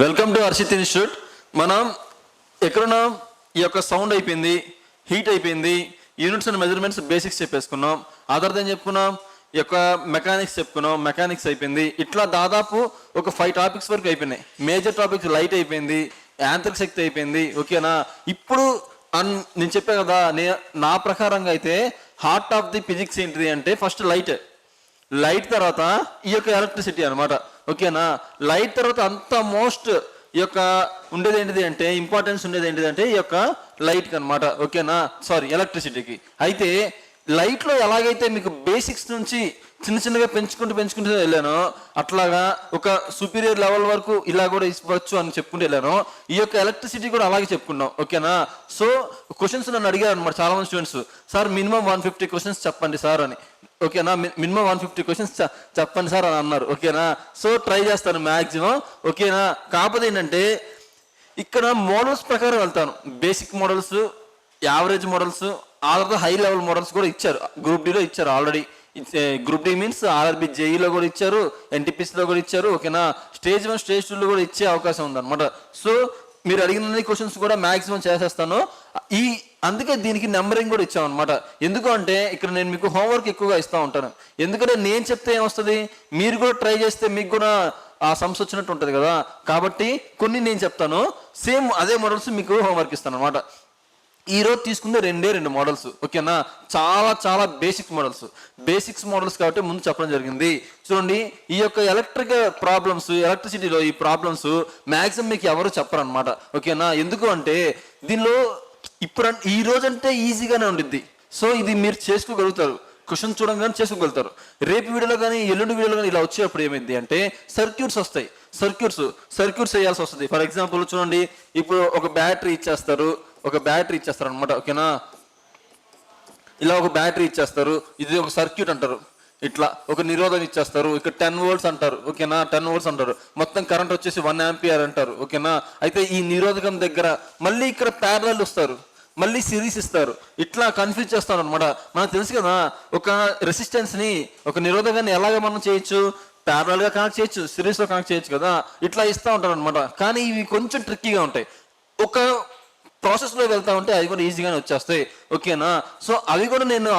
Welcome to Harshit institute. మనం ఎక్కడున్నా ఈ యొక్క సౌండ్ అయిపోయింది, హీట్ అయిపోయింది, యూనిట్స్ అండ్ మెజర్మెంట్స్ బేసిక్స్ చెప్పేసుకున్నాం. అదర్ ఏం చెప్పుకున్నాం, ఈ యొక్క మెకానిక్స్ చెప్పుకున్నాం, మెకానిక్స్ అయిపోయింది. ఇట్లా దాదాపు ఒక 5 టాపిక్స్ వరకు అయిపోయినాయి. మేజర్ టాపిక్స్ లైట్ అయిపోయింది, యాంత్రిక శక్తి అయిపోయింది. ఓకేనా? ఇప్పుడు నేను చెప్పాను కదా, నా ప్రకారంగా అయితే హార్ట్ ఆఫ్ ది ఫిజిక్స్ ఏంటిది అంటే ఫస్ట్ లైట్ తర్వాత ఈ యొక్క ఎలక్ట్రిసిటీ అనమాట. ఓకేనా? లైట్ తర్వాత అంత మోస్ట్ ఈ యొక్క ఉండేది ఏంటిది అంటే ఇంపార్టెన్స్ ఉండేది ఏంటిది అంటే ఈ యొక్క లైట్కి అనమాట. ఓకేనా? సారీ, ఎలక్ట్రిసిటీకి. అయితే లైట్లో ఎలాగైతే మీకు బేసిక్స్ నుంచి చిన్న చిన్నగా పెంచుకుంటూ వెళ్ళానో, అట్లాగా ఒక సుపీరియర్ లెవెల్ వరకు ఇలా కూడా ఇవ్వచ్చు అని చెప్పుకుంటూ వెళ్ళాను. ఈ యొక్క ఎలక్ట్రిసిటీ కూడా అలాగే చెప్పుకున్నాం. ఓకేనా? సో క్వశ్చన్స్ నన్ను అడిగారు అనమాట చాలా మంది స్టూడెంట్స్, సార్ మినిమం 150 క్వశ్చన్స్ చెప్పండి సార్ అని. ఓకేనా? మినిమం 150 క్వశ్చన్స్ చెప్పండి సార్ అని అన్నారు. ఓకేనా? సో ట్రై చేస్తాను మ్యాక్సిమం. ఓకేనా? కాకపోతే ఏంటంటే ఇక్కడ మోడల్స్ ప్రకారం వెళ్తాను. బేసిక్ మోడల్స్, యావరేజ్ మోడల్స్, ఆ తర్వాత హై లెవెల్ మోడల్స్ కూడా ఇచ్చారు. గ్రూప్ డిలో ఇచ్చారు already. Group D means RRB జేఈలో కూడా ఇచ్చారు, ఎన్టీపీసీలో కూడా ఇచ్చారు. ఓకేనా? స్టేజ్ 1 స్టేజ్ 2లో కూడా ఇచ్చే అవకాశం ఉందన్నమాట. సో మీరు అడిగిన క్వశ్చన్స్ కూడా మ్యాక్సిమం చేసేస్తాను. అందుకే దీనికి నెంబరింగ్ కూడా ఇచ్చాం అనమాట. ఎందుకు అంటే ఇక్కడ నేను మీకు హోంవర్క్ ఎక్కువగా ఇస్తూ ఉంటాను. ఎందుకంటే నేను చెప్తే ఏమొస్తుంది, మీరు కూడా ట్రై చేస్తే మీకు కూడా ఆ సంస్థ వచ్చినట్టు ఉంటుంది కదా. కాబట్టి కొన్ని నేను చెప్తాను, సేమ్ అదే మోడల్స్ మీకు హోంవర్క్ ఇస్తాను అనమాట. ఈరోజు తీసుకుందే 2 మోడల్స్. ఓకేనా? చాలా బేసిక్స్ మోడల్స్ కాబట్టి ముందు చెప్పడం జరిగింది. చూడండి, ఈ యొక్క ఎలక్ట్రిసిటీలో ఈ ప్రాబ్లమ్స్ మ్యాక్సిమం మీకు ఎవరు చెప్పరు అనమాట. ఓకేనా? ఎందుకు అంటే దీనిలో ఇప్పుడు ఈ రోజు అంటే ఈజీగానే ఉండిద్ది. సో ఇది మీరు చేసుకోగలుగుతారు, క్వశ్చన్ చూడంగానే చేసుకోగలుగుతారు. రేపు వీడియోలో కానీ ఎల్లుండి వీడియోలో కానీ ఇలా వచ్చేటప్పుడు ఏమైంది అంటే సర్క్యూట్స్ వస్తాయి. సర్క్యూట్స్ వేయాల్సి వస్తుంది. ఫర్ ఎగ్జాంపుల్ చూడండి, ఇప్పుడు ఒక బ్యాటరీ ఇచ్చేస్తారు అనమాట. ఓకేనా? ఇలా ఒక బ్యాటరీ ఇచ్చేస్తారు, ఇది ఒక సర్క్యూట్ అంటారు. ఇట్లా ఒక నిరోధం ఇచ్చేస్తారు, ఇక్కడ 10 volts అంటారు. ఓకేనా? 10 volts అంటారు. మొత్తం కరెంట్ వచ్చేసి 1 ampere అంటారు. ఓకేనా? అయితే ఈ నిరోధకం దగ్గర మళ్ళీ ఇక్కడ ప్యారలల్ వస్తారు, మళ్ళీ సిరీస్ ఇస్తారు. ఇట్లా కన్ఫ్యూజ్ చేస్తారు అనమాట. మనకు తెలుసు కదా, ఒక రెసిస్టెన్స్ని, ఒక నిరోధకాన్ని ఎలాగ మనం చేయొచ్చు, ప్యారలల్గా కనెక్ట్ చేయొచ్చు, సిరీస్లో కనెక్ట్ చేయొచ్చు కదా. ఇట్లా ఇస్తూ ఉంటారు అనమాట. కానీ ఇవి కొంచెం ట్రిక్కీగా ఉంటాయి. ఒక ప్రాసెస్లో వెళ్తా ఉంటే అవి కూడా ఈజీగానే వచ్చేస్తాయి. ఓకేనా? సో అవి కూడా నేను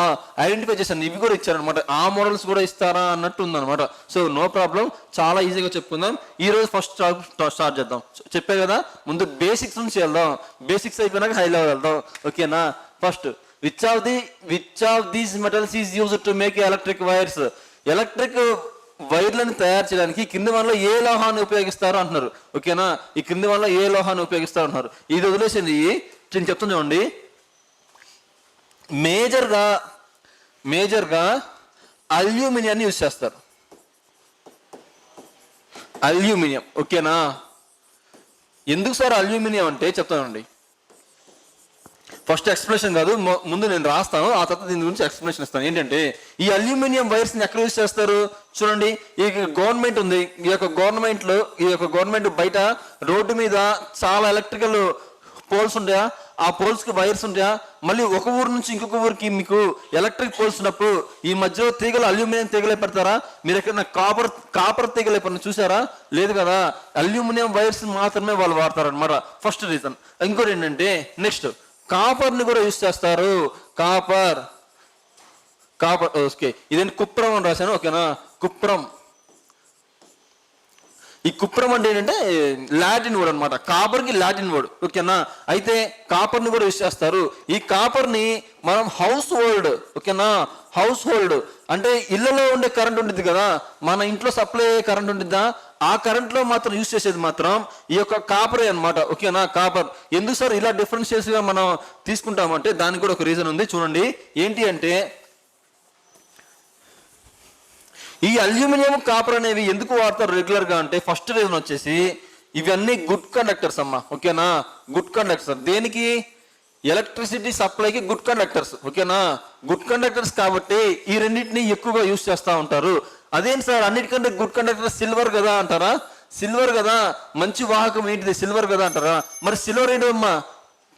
ఐడెంటిఫై చేశాను, ఇవి కూడా ఇచ్చారనమాట. ఆ మోడల్స్ కూడా ఇస్తారా అన్నట్టు ఉందనమాట. సో నో ప్రాబ్లం, చాలా ఈజీగా చెప్పుకుందాం. ఈరోజు ఫస్ట్ స్టార్ట్ చేద్దాం. చెప్పే కదా, ముందు బేసిక్స్ నుంచి వెళ్దాం. బేసిక్స్ అయిపోయినాక హై లెవెల్ వెళ్దాం. ఓకేనా? First which of these metals is used to make electric wires. Electric వైర్లను తయారు చేయడానికి కింది వాళ్ళలో ఏ లోహాన్ని ఉపయోగిస్తారు అంటున్నారు. ఓకేనా? ఈ కింది వాళ్ళలో ఏ లోహాన్ని ఉపయోగిస్తారు అంటున్నారు. ఇది వదిలేసింది, నేను చెప్తాను చూడండి. మేజర్గా అల్యూమినియాన్ని యూజ్ చేస్తారు. అల్యూమినియం. ఓకేనా? ఎందుకు సార్ అల్యూమినియం అంటే చెప్తానండి. ఫస్ట్ ఎక్స్ప్లెనేషన్ కాదు, ముందు నేను రాస్తాను, ఆ తర్వాత దీని గురించి ఎక్స్ప్లెనేషన్ ఇస్తాను. ఏంటంటే ఈ అల్యూమినియం వైర్స్ని ఎక్కడ యూజ్ చేస్తారు చూడండి. ఈ గవర్నమెంట్ ఉంది, ఈ యొక్క గవర్నమెంట్ బయట రోడ్డు మీద చాలా ఎలక్ట్రికల్ పోల్స్ ఉంటాయా, ఆ పోల్స్కి వైర్స్ ఉంటాయా. మళ్ళీ ఒక ఊరు నుంచి ఇంకొక ఊరికి మీకు ఎలక్ట్రిక్ పోల్స్ ఉన్నప్పుడు ఈ మధ్యలో తీగలు అల్యూమినియం తీగలే పెడతారా? మీరు ఎక్కడ కాపర్ తీగలే పడిన చూసారా? లేదు కదా. అల్యూమినియం వైర్స్ మాత్రమే వాళ్ళు వాడతారనమాట. First reason. ఇంకోటి ఏంటంటే నెక్స్ట్ కాపర్ని కూడా యూజ్ చేస్తారు. కాపర్ ఓకే, ఇదేంటి కుప్రం అని రాశాను. ఓకేనా? కుప్రం. ఈ కుప్రం అంటే ఏంటంటే లాటిన్ వర్డ్ అనమాట. కాపర్కి లాటిన్ వర్డ్. ఓకేనా? అయితే కాపర్ని కూడా యూజ్ చేస్తారు. ఈ కాపర్ని మనం హౌస్ హోల్డ్ అంటే ఇళ్లలో ఉండే కరెంట్ ఉంటుంది కదా, మన ఇంట్లో సప్లై అయ్యే కరెంట్ ఉంటుందా, ఆ కరెంట్లో మాత్రం యూజ్ చేసేది మాత్రం ఈ యొక్క కాపరే అనమాట. ఓకేనా? కాపర్. ఎందుకు సార్ ఇలా డిఫరెన్షియల్స్గా మనం తీసుకుంటామంటే దానికి కూడా ఒక రీజన్ ఉంది. చూడండి, ఏంటి అంటే ఈ అల్యూమినియం కాపర్ అనేవి ఎందుకు వాడతారు రెగ్యులర్గా అంటే ఫస్ట్ రీజన్ వచ్చేసి ఇవన్నీ గుడ్ కండక్టర్స్ అమ్మా. ఓకేనా? Good conductors. దేనికి? ఎలక్ట్రిసిటీ సప్లైకి గుడ్ కండక్టర్స్. ఓకేనా? గుడ్ కండక్టర్స్ కాబట్టి ఈ రెండింటిని ఎక్కువగా యూజ్ చేస్తూ ఉంటారు. అదేంటి సార్ అన్నిటికంటే గుడ్ కండక్టర్ సిల్వర్ కదా అంటారా? సిల్వర్ కదా, మంచి వాహకం ఏంటిది సిల్వర్ కదా అంటారా? మరి సిల్వర్ ఏంటమ్మా?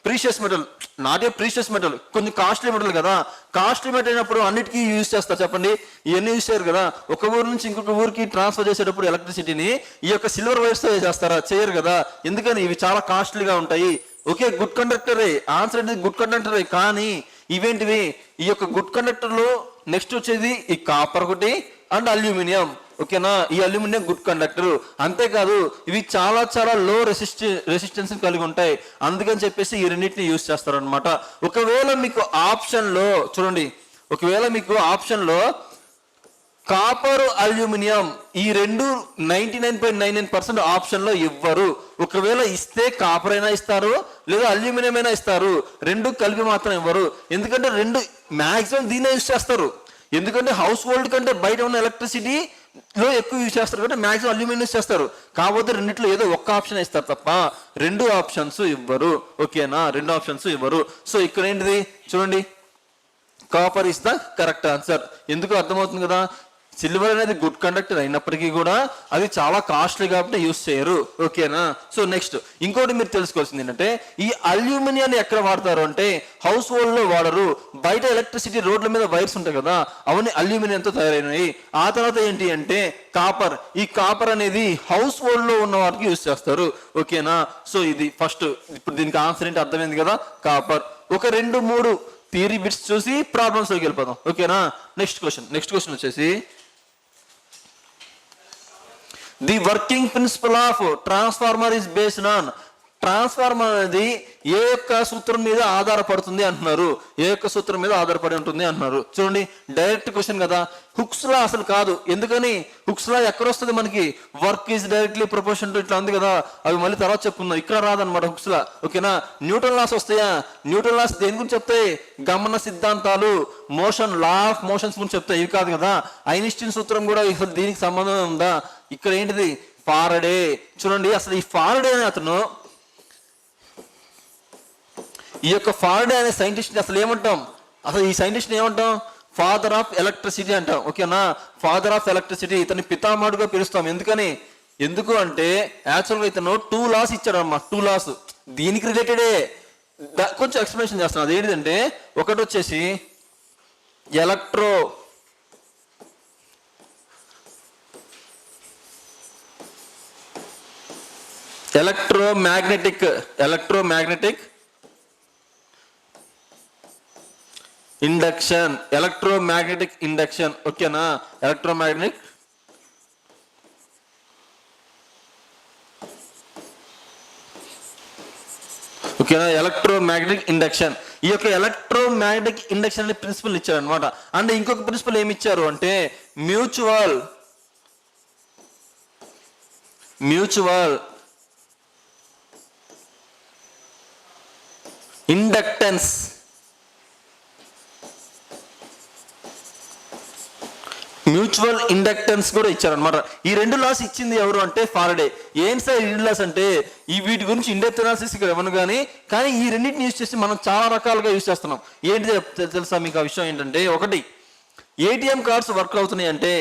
Precious metal. Not a precious metal, కొంచెం కాస్ట్లీ మెటల్ కదా. కాస్ట్లీ మెటల్ అయినప్పుడు అన్నిటికీ యూజ్ చేస్తారు చెప్పండి, ఇవన్నీ యూజ్ చేయరు కదా. ఒక ఊరు నుంచి ఇంకొక ఊరికి ట్రాన్స్ఫర్ చేసేటప్పుడు ఎలక్ట్రిసిటీని ఈ యొక్క సిల్వర్ వైర్స్తో చేస్తారా? చేయరు కదా. ఎందుకని? ఇవి చాలా కాస్ట్లీగా ఉంటాయి. ఓకే, గుడ్ కండక్టరే, ఆన్సర్ అనేది గుడ్ కండక్టరే. కానీ ఇవేంటివి? ఈ యొక్క గుడ్ కండక్టర్లో నెక్స్ట్ వచ్చేది ఈ కాపర్ ఒకటి అండ్ అల్యూమినియం. ఓకేనా, ఈ అల్యూమినియం గుడ్ కండక్టర్. అంతేకాదు ఇవి చాలా చాలా లో రెసిస్టెన్స్ కలిగి ఉంటాయి. అందుకని చెప్పేసి ఈ రెండింటిని యూజ్ చేస్తారు అనమాట. ఒకవేళ మీకు ఆప్షన్లో చూడండి, ఒకవేళ మీకు ఆప్షన్లో కాపర్ అల్యూమినియం ఈ రెండు 99.99% ఆప్షన్లో ఇవ్వరు. ఒకవేళ ఇస్తే కాపర్ అయినా ఇస్తారు లేదా అల్యూమినియం అయినా ఇస్తారు, రెండు కలిపి మాత్రం ఇవ్వరు. ఎందుకంటే రెండు మ్యాక్సిమం దీన్నే యూజ్ చేస్తారు. ఎందుకంటే హౌస్ హోల్డ్ కంటే బయట ఉన్న ఎలక్ట్రిసిటీలో ఎక్కువ యూజ్ చేస్తారు కాబట్టి మ్యాక్సిమం అల్యూమినియం యూజ్ చేస్తారు. కాకపోతే రెండిట్లో ఏదో ఒక్క ఆప్షన్ ఇస్తారు తప్ప రెండు ఆప్షన్స్ ఇవ్వరు. ఓకేనా, రెండు ఆప్షన్స్ ఇవ్వరు. సో ఇక్కడ ఏంటిది చూడండి, copper is the correct answer. ఎందుకు అర్థమవుతుంది కదా. సిల్వర్ అనేది గుడ్ కండక్టర్ అయినప్పటికీ కూడా అది చాలా కాస్ట్లీ కాబట్టి యూస్ చేయరు. ఓకేనా. సో నెక్స్ట్ ఇంకోటి మీరు తెలుసుకోవాల్సింది ఏంటంటే ఈ అల్యూమినియాన్ని ఎక్కడ వాడతారు అంటే హౌస్ హోల్డ్ లో వాడరు. బయట ఎలక్ట్రిసిటీ రోడ్ల మీద వైర్స్ ఉంటాయి కదా, అవన్నీ అల్యూమినియంతో తయారైనవి. ఆ తర్వాత ఏంటి అంటే కాపర్. ఈ కాపర్ అనేది హౌస్ హోల్డ్ లో ఉన్న వాటికి యూస్ చేస్తారు. ఓకేనా. సో ఇది ఫస్ట్. ఇప్పుడు దీనికి ఆన్సర్ ఏంటి అర్థమైంది కదా, కాపర్. ఒక 2-3 థియరీ బిట్స్ చూసి ప్రాబ్లమ్స్ లోకి వెళ్ళిపోదాం. ఓకేనా. నెక్స్ట్ క్వశ్చన్ వచ్చేసి the working principle of transformer is based on. Transformer అనేది ఏ యొక్క సూత్రం మీద ఆధారపడుతుంది అంటున్నారు, ఏ యొక్క సూత్రం మీద ఆధారపడి ఉంటుంది అంటున్నారు. చూడండి, డైరెక్ట్ క్వశ్చన్ కదా. హుక్స్ లా అసలు కాదు. ఎందుకని? హుక్స్ లా ఎక్కడ వస్తుంది మనకి? Work is directly proportion to ఇట్లా ఉంది కదా, అవి మళ్ళీ తర్వాత చెప్పుకుందాం. ఇక్కడ రాదనమాట హుక్స్ లా. ఓకేనా. న్యూటన్ లాస్ వస్తాయా? న్యూటన్ లాస్ దేని గురించి చెప్తాయి? గమన సిద్ధాంతాలు, మోషన్, లా ఆఫ్ మోషన్స్ గురించి చెప్తాయి. ఇవి కాదు కదా. ఐన్స్టీన్ సూత్రం కూడా దీనికి సంబంధం ఉందా? ఇక్కడ ఏంటిది? ఫారడే. చూడండి, అసలు ఈ ఫారడే అనే అతను, ఈ యొక్క ఫారడే అనే సైంటిస్ట్ అసలు ఏమంటాం? అసలు ఈ సైంటిస్ట్ ఏమంటాం? ఫాదర్ ఆఫ్ ఎలక్ట్రిసిటీ అంటాం. ఓకేనా. ఫాదర్ ఆఫ్ ఎలక్ట్రిసిటీ, ఇతని పితామహుడుగా పిలుస్తాం. ఎందుకు అంటే యాక్చువల్గా ఇతను 2 లాస్ ఇచ్చాడు అమ్మా. 2 లాస్ దీనికి రిలేటెడే. కొంచెం ఎక్స్ప్లెనేషన్ చేస్తున్నాను. అది ఏంటిదంటే ఒకటి వచ్చేసి ఎలక్ట్రోమాగ్నెటిక్ ఇండక్షన్. Electromagnetic induction. ఓకేనా. Electromagnetic induction. ఈ యొక్క ఎలక్ట్రోమాగ్నెటిక్ ఇండక్షన్ అనే ప్రిన్సిపల్ ఇచ్చారు అనమాట. అండ్ ఇంకొక ప్రిన్సిపల్ ఏమి ఇచ్చారు అంటే మ్యూచువల్ ఇండక్టెన్స్. మ్యూచువల్ ఇండక్టెన్స్ కూడా ఇచ్చారనమాట. ఈ 2 లాస్ ఇచ్చింది ఎవరు అంటే ఫారడే. ఏం సార్ ఈ 2 లాస్ అంటే ఈ వీటి గురించి ఇండెప్త్ అనాలిసిస్ ఇక్కడ ఇవ్వను కానీ ఈ రెండింటిని యూజ్ చేసి మనం చాలా రకాలుగా యూజ్ చేస్తున్నాం. ఏంటి తెలుసా మీకు ఆ విషయం ఏంటంటే, ఒకటి ఏటీఎం కార్డ్స్ వర్క్ అవుతున్నాయి అంటే,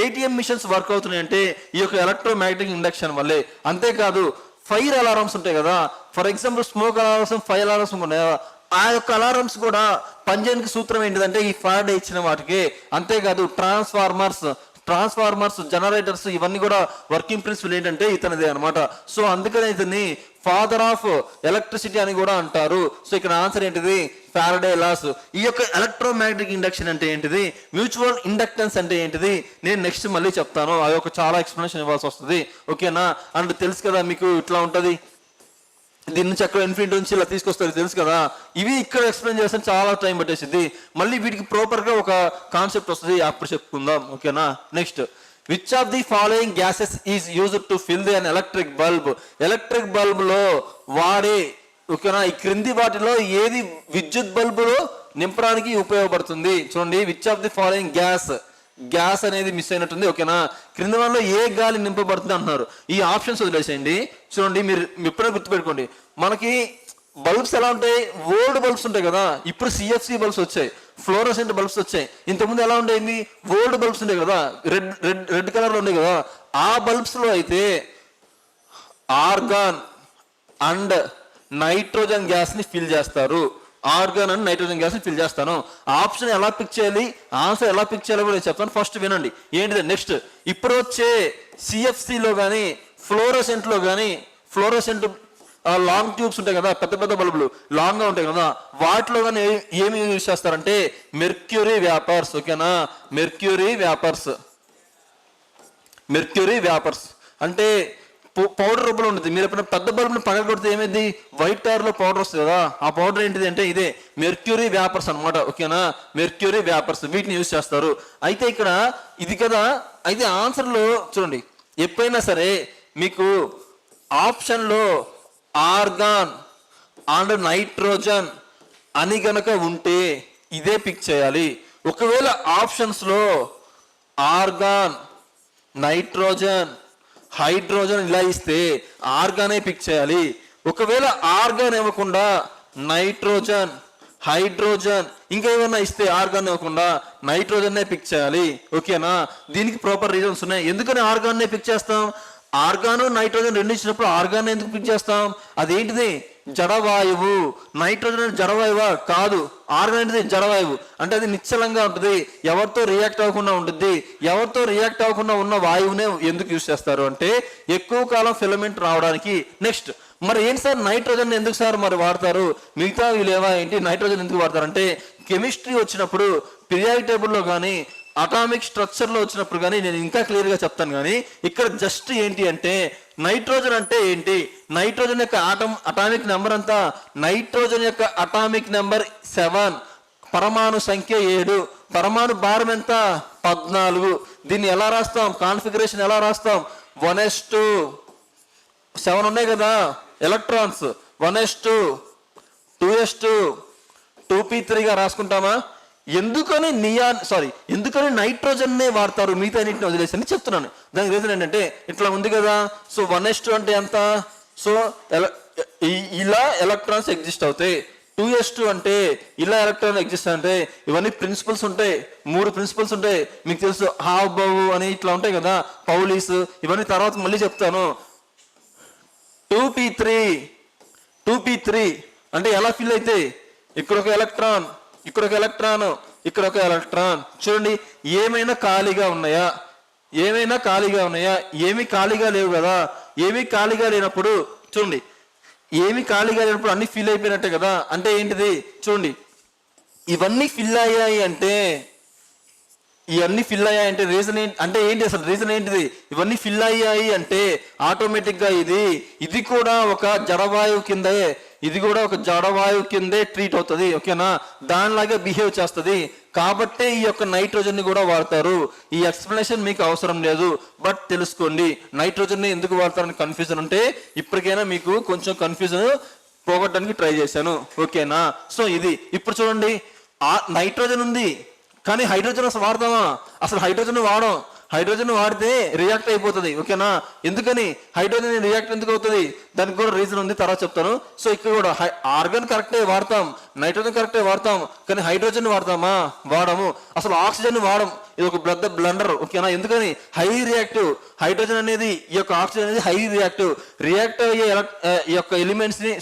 ఏటీఎం మిషన్స్ వర్క్ అవుతున్నాయి అంటే ఈ యొక్క ఎలక్ట్రోమాగ్నెటిక్ ఇండక్షన్ వల్లే. అంతేకాదు ఫైర్ అలారమ్స్ ఉంటాయి కదా, for example smoke alarms, fire alarms ఉన్నాయి. ఆ యొక్క అలారమ్స్ కూడా పనిచేయడానికి సూత్రం ఏంటిదంటే ఈ ఫారడే ఇచ్చిన వాటికి. అంతేకాదు ట్రాన్స్ఫార్మర్స్, జనరేటర్స్, ఇవన్నీ కూడా వర్కింగ్ ప్రిన్సిపల్ ఏంటంటే ఇతనిదే అనమాట. సో అందుకనే ఇతన్ని ఫాదర్ ఆఫ్ ఎలక్ట్రిసిటీ అని కూడా అంటారు. సో ఇక్కడ ఆన్సర్ ఏంటిది? Faraday laws. ఈ యొక్క ఎలక్ట్రోమాగ్నెటిక్ ఇండక్షన్ అంటే ఏంటిది, మ్యూచువల్ ఇండక్టెన్స్ అంటే ఏంటిది నేను నెక్స్ట్ మళ్ళీ చెప్తాను. అది ఒక చాలా ఎక్స్ప్లెనేషన్ ఇవ్వాల్సి వస్తుంది. ఓకేనా. అండ్ తెలుసు కదా మీకు ఇట్లా ఉంటుంది, దీని నుంచి అక్కడ ఇన్ఫినిటీ నుంచి ఇలా తీసుకొస్తారు తెలుసు కదా. ఇవి ఇక్కడ ఎక్స్ప్లెయిన్ చేస్తే చాలా టైం పట్టేసింది. మళ్ళీ వీటికి ప్రాపర్గా ఒక కాన్సెప్ట్ వస్తుంది, అప్పుడు చెప్పుకుందాం. ఓకేనా. Next, which of the following gases is used to fill the an electric bulb. Electric bulb లో వాడే, ఓకేనా, ఈ క్రింది వాటిలో ఏది విద్యుత్ బల్బులో నింపడానికి ఉపయోగపడుతుంది? చూడండి, which of the following gas అనేది మిస్ అయినట్టుంది. ఓకేనా. క్రింద వాళ్ళలో ఏ గాలి నింపబడుతుంది అంటున్నారు. ఈ ఆప్షన్స్ వదిలేసేయండి. చూడండి, మీరు ఎప్పుడైనా గుర్తుపెట్టుకోండి, మనకి బల్బ్స్ ఎలా ఉంటాయి? ఓల్డ్ బల్బ్స్ ఉంటాయి కదా, ఇప్పుడు సిఎఫ్సి బల్బ్స్ వచ్చాయి, ఫ్లోరోసెంట్ బల్బ్స్ వచ్చాయి. ఇంతకుముందు ఎలా ఉండేది? ఓల్డ్ బల్బ్స్ ఉంటాయి కదా, రెడ్ కలర్లో ఉండేవి కదా. ఆ బల్బ్స్ లో అయితే ఆర్గాన్ అండ్ నైట్రోజన్ గ్యాస్ ని ఫిల్ చేస్తారు. ఆర్గాన్ అండ్ నైట్రోజన్ గ్యాస్ని ఫిల్ చేస్తాను. ఆప్షన్ ఎలా పిక్ చేయాలి, ఆన్సర్ ఎలా పిక్ చేయాలో కూడా నేను చెప్తాను. ఫస్ట్ వినండి ఏంటిది. నెక్స్ట్ ఇప్పుడు వచ్చే సిఎఫ్సిలో కానీ ఫ్లోరోసెంట్లో కానీ, ఫ్లోరోసెంట్ లాంగ్ ట్యూబ్స్ ఉంటాయి కదా, పెద్ద పెద్ద బల్బులు లాంగ్గా ఉంటాయి కదా, వాటిలో కానీ ఏమి యూజ్ చేస్తారంటే మెర్క్యూరీ వ్యాపర్స్. ఓకేనా, మెర్క్యూరీ వ్యాపర్స్ అంటే పౌడర్ రూపంలో ఉంటుంది. మీరు ఎప్పుడైనా పెద్ద బల్బుని పగల కొడితే ఏమైంది, వైట్ కలర్లో పౌడర్ వస్తుంది కదా, ఆ పౌడర్ ఏంటిది అంటే ఇదే మెర్క్యూరీ వ్యాపర్స్ అనమాట. ఓకేనా, మెర్క్యూరీ వ్యాపర్స్ వీటిని యూజ్ చేస్తారు. అయితే ఇక్కడ ఇది కదా, అయితే ఆన్సర్లో చూడండి ఎప్పుడైనా సరే మీకు ఆప్షన్లో ఆర్గాన్ అండ్ నైట్రోజన్ అని గనక ఉంటే ఇదే పిక్ చేయాలి. ఒకవేళ ఆప్షన్స్లో ఆర్గాన్, నైట్రోజన్, హైడ్రోజన్ ఇలా ఇస్తే ఆర్గానే పిక్ చేయాలి. ఒకవేళ ఆర్గాన్ ఇవ్వకుండా నైట్రోజన్, హైడ్రోజన్ ఇంకా ఏమన్నా ఇస్తే ఆర్గాన్ ఇవ్వకుండా నైట్రోజన్నే పిక్ చేయాలి. ఓకేనా, దీనికి ప్రాపర్ రీజన్స్ ఉన్నాయి. ఎందుకని ఆర్గాన్నే పిక్ చేస్తాం? ఆర్గాను నైట్రోజన్ రెండు ఇచ్చినప్పుడు ఆర్గాన్ ఎందుకు పిక్ చేస్తాం? అదేంటిది, జడవాయువు. నైట్రోజన్ జడవాయువా? కాదు. ఆర్గాన్ అనేది జడవాయువు అంటే అది నిశ్చలంగా ఉంటుంది, ఎవరితో రియాక్ట్ అవ్వకుండా ఉంటుంది. ఎవరితో రియాక్ట్ అవ్వకుండా ఉన్న వాయువునే ఎందుకు యూజ్ చేస్తారు అంటే ఎక్కువ కాలం ఫిలమెంట్ రావడానికి. నెక్స్ట్ మరి ఏంటి సార్ నైట్రోజన్ ఎందుకు సార్ మరి వాడతారు, మిగతా లేవా ఏంటి, నైట్రోజన్ ఎందుకు వాడతారు అంటే కెమిస్ట్రీ వచ్చినప్పుడు పీరియాడిక్ టేబుల్లో కానీ అటామిక్ స్ట్రక్చర్లో వచ్చినప్పుడు కానీ నేను ఇంకా క్లియర్గా చెప్తాను. కానీ ఇక్కడ జస్ట్ ఏంటి అంటే నైట్రోజన్ అంటే ఏంటి, నైట్రోజన్ యొక్క అటామిక్ నెంబర్ అంతా, నైట్రోజన్ యొక్క అటామిక్ నెంబర్ 7, పరమాణు సంఖ్య 7, పరమాణు భారం ఎంత 14. దీన్ని ఎలా రాస్తాం, కాన్ఫిగరేషన్ ఎలా రాస్తాం, 1s2 7 ఉన్నాయి కదా ఎలక్ట్రాన్స్, 1s2 2s2 2p3గా రాసుకుంటామా? ఎందుకని ఎందుకని నైట్రోజన్నే వాడతారు మిగతా అన్నింటిని వదిలేసి అని చెప్తున్నాను. దానికి రీజన్ ఏంటంటే ఇట్లా ఉంది కదా, సో 1s2 అంటే ఎంత, సో ఇలా ఎలక్ట్రాన్స్ ఎగ్జిస్ట్ అవుతాయి. 2s2 అంటే ఇలా ఎలక్ట్రాన్ ఎగ్జిస్ట్ అంటే ఇవన్నీ ప్రిన్సిపల్స్ ఉంటాయి, 3 ప్రిన్సిపల్స్ ఉంటాయి మీకు తెలుసు, హావ్ బవు అని ఇట్లా ఉంటాయి కదా, పౌలీస్, ఇవన్నీ తర్వాత మళ్ళీ చెప్తాను. 2p3 అంటే ఎలా ఫిల్ అయితే ఇక్కడ ఒక ఎలక్ట్రాన్, ఇక్కడ ఒక ఎలక్ట్రాన్, ఇక్కడ ఒక ఎలక్ట్రాన్. చూడండి ఏమైనా ఖాళీగా ఉన్నాయా, ఏమి ఖాళీగా లేవు కదా. ఏమి ఖాళీగా లేనప్పుడు చూడండి, ఏమి ఖాళీగా లేనప్పుడు అన్ని ఫిల్ అయిపోయినట్టే కదా. అంటే ఏంటిది చూడండి, ఇవన్నీ ఫిల్ అయ్యాయి అంటే రీజన్ ఏంటి అంటే ఏంటి, అసలు రీజన్ ఏంటిది, ఇవన్నీ ఫిల్ అయ్యాయి అంటే ఆటోమేటిక్గా ఇది కూడా ఒక జడవాయువు కిందే ట్రీట్ అవుతుంది. ఓకేనా, దానిలాగే బిహేవ్ చేస్తుంది. కాబట్టి ఈ యొక్క నైట్రోజన్ ని కూడా వాడతారు. ఈ ఎక్స్ప్లెనేషన్ మీకు అవసరం లేదు, బట్ తెలుసుకోండి నైట్రోజన్ ని ఎందుకు వాడతారని కన్ఫ్యూజన్ ఉంటే ఇప్పటికైనా మీకు కొంచెం కన్ఫ్యూజన్ పోగొట్టడానికి ట్రై చేశాను. ఓకేనా, సో ఇది ఇప్పుడు చూడండి నైట్రోజన్ ఉంది కానీ హైడ్రోజన్ అసలు వాడతామా? అసలు హైడ్రోజన్ వాడితే రియాక్ట్ అయిపోతుంది. ఓకేనా, ఎందుకని హైడ్రోజన్ రియాక్ట్ ఎందుకు అవుతుంది దానికి కూడా రీజన్ ఉంది, తర్వాత చెప్తాను. సో ఇక్కడ కూడా ఆర్గాన్ కరెక్టే వాడతాం, నైట్రోజన్ కరెక్టే వాడతాం, కానీ హైడ్రోజన్ వాడతామా? వాడము. అసలు ఆక్సిజన్ వాడము, ఇది ఒక పెద్ద బ్లండర్. ఓకేనా, ఎందుకని హై రియాక్టివ్ హైడ్రోజన్ అనేది, ఈ యొక్క ఆక్సిజన్ అనేది హై రియాక్ట్ అయ్యే ఈ యొక్క ఎలిమెంట్స్ ని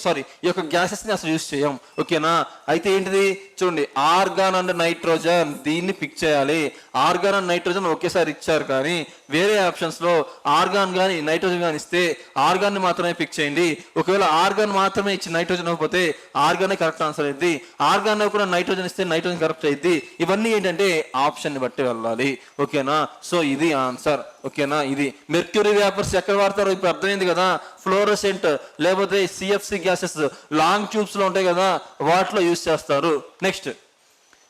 ఈ యొక్క గ్యాసెస్ ని అసలు యూజ్ చేయం. ఓకేనా, అయితే ఏంటిది చూడండి ఆర్గాన్ అండ్ నైట్రోజన్, దీన్ని పిక్ చేయాలి. ఆర్గాన్ అండ్ నైట్రోజన్ ఒకేసారి ఇచ్చారు కానీ వేరే ఆప్షన్స్ లో ఆర్గాన్ కానీ నైట్రోజన్ కానీ ఇస్తే ఆర్గాన్ ని మాత్రమే పిక్ చేయండి. ఒకవేళ ఆర్గాన్ మాత్రమే ఇచ్చి నైట్రోజన్ అవ్వకపోతే ఆర్గానే కరెక్ట్ ఆన్సర్ అయింది. ఆర్గాన్ కూడా నైట్రోజన్ ఇస్తే నైట్రోజన్ కరెక్ట్ అయింది. ఇవన్నీ ఏంటంటే ఆప్షన్ ని బట్టి వెళ్ళాలి. ఓకేనా, సో ఇది ఆన్సర్. ఓకేనా, ఇది మెర్క్యూరీ వ్యాపర్స్ ఎక్కడ వాడతారో ఇప్పుడు అర్థమైంది కదా. ఫ్లోరోసెంట్ లేకపోతే సిఎఫ్సి గ్యాసెస్ లాంగ్ ట్యూబ్స్ లో ఉంటాయి కదా, వాటిలో యూజ్ చేస్తారు. Next,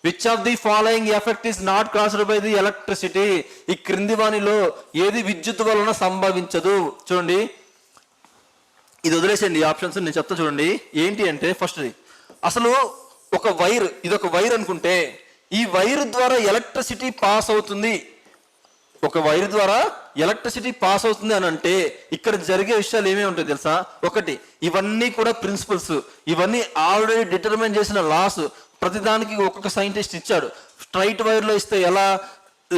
which of the following effect is not caused by the electricity? ఈ క్రింది వానిలో ఏది విద్యుత్ వలన సంభవించదు? చూడండి ఇది వదిలేసేయండి, ఈ ఆప్షన్స్ నేను చెప్తా చూడండి. ఏంటి అంటే ఫస్ట్ అసలు ఒక వైర్, ఇది ఒక వైర్ అనుకుంటే ఈ వైర్ ద్వారా ఎలక్ట్రిసిటీ పాస్ అవుతుంది. ఒక వైర్ ద్వారా ఎలక్ట్రిసిటీ పాస్ అవుతుంది అని అంటే ఇక్కడ జరిగే విషయాలు ఏమేమి ఉంటాయి తెలుసా? ఒకటి, ఇవన్నీ కూడా ప్రిన్సిపల్స్, ఇవన్నీ ఆల్రెడీ డిటర్మైన్ చేసిన లాస్. ప్రతిదానికి ఒక్కొక్క సైంటిస్ట్ ఇచ్చాడు. స్ట్రైట్ వైర్లో ఇస్తే ఎలా,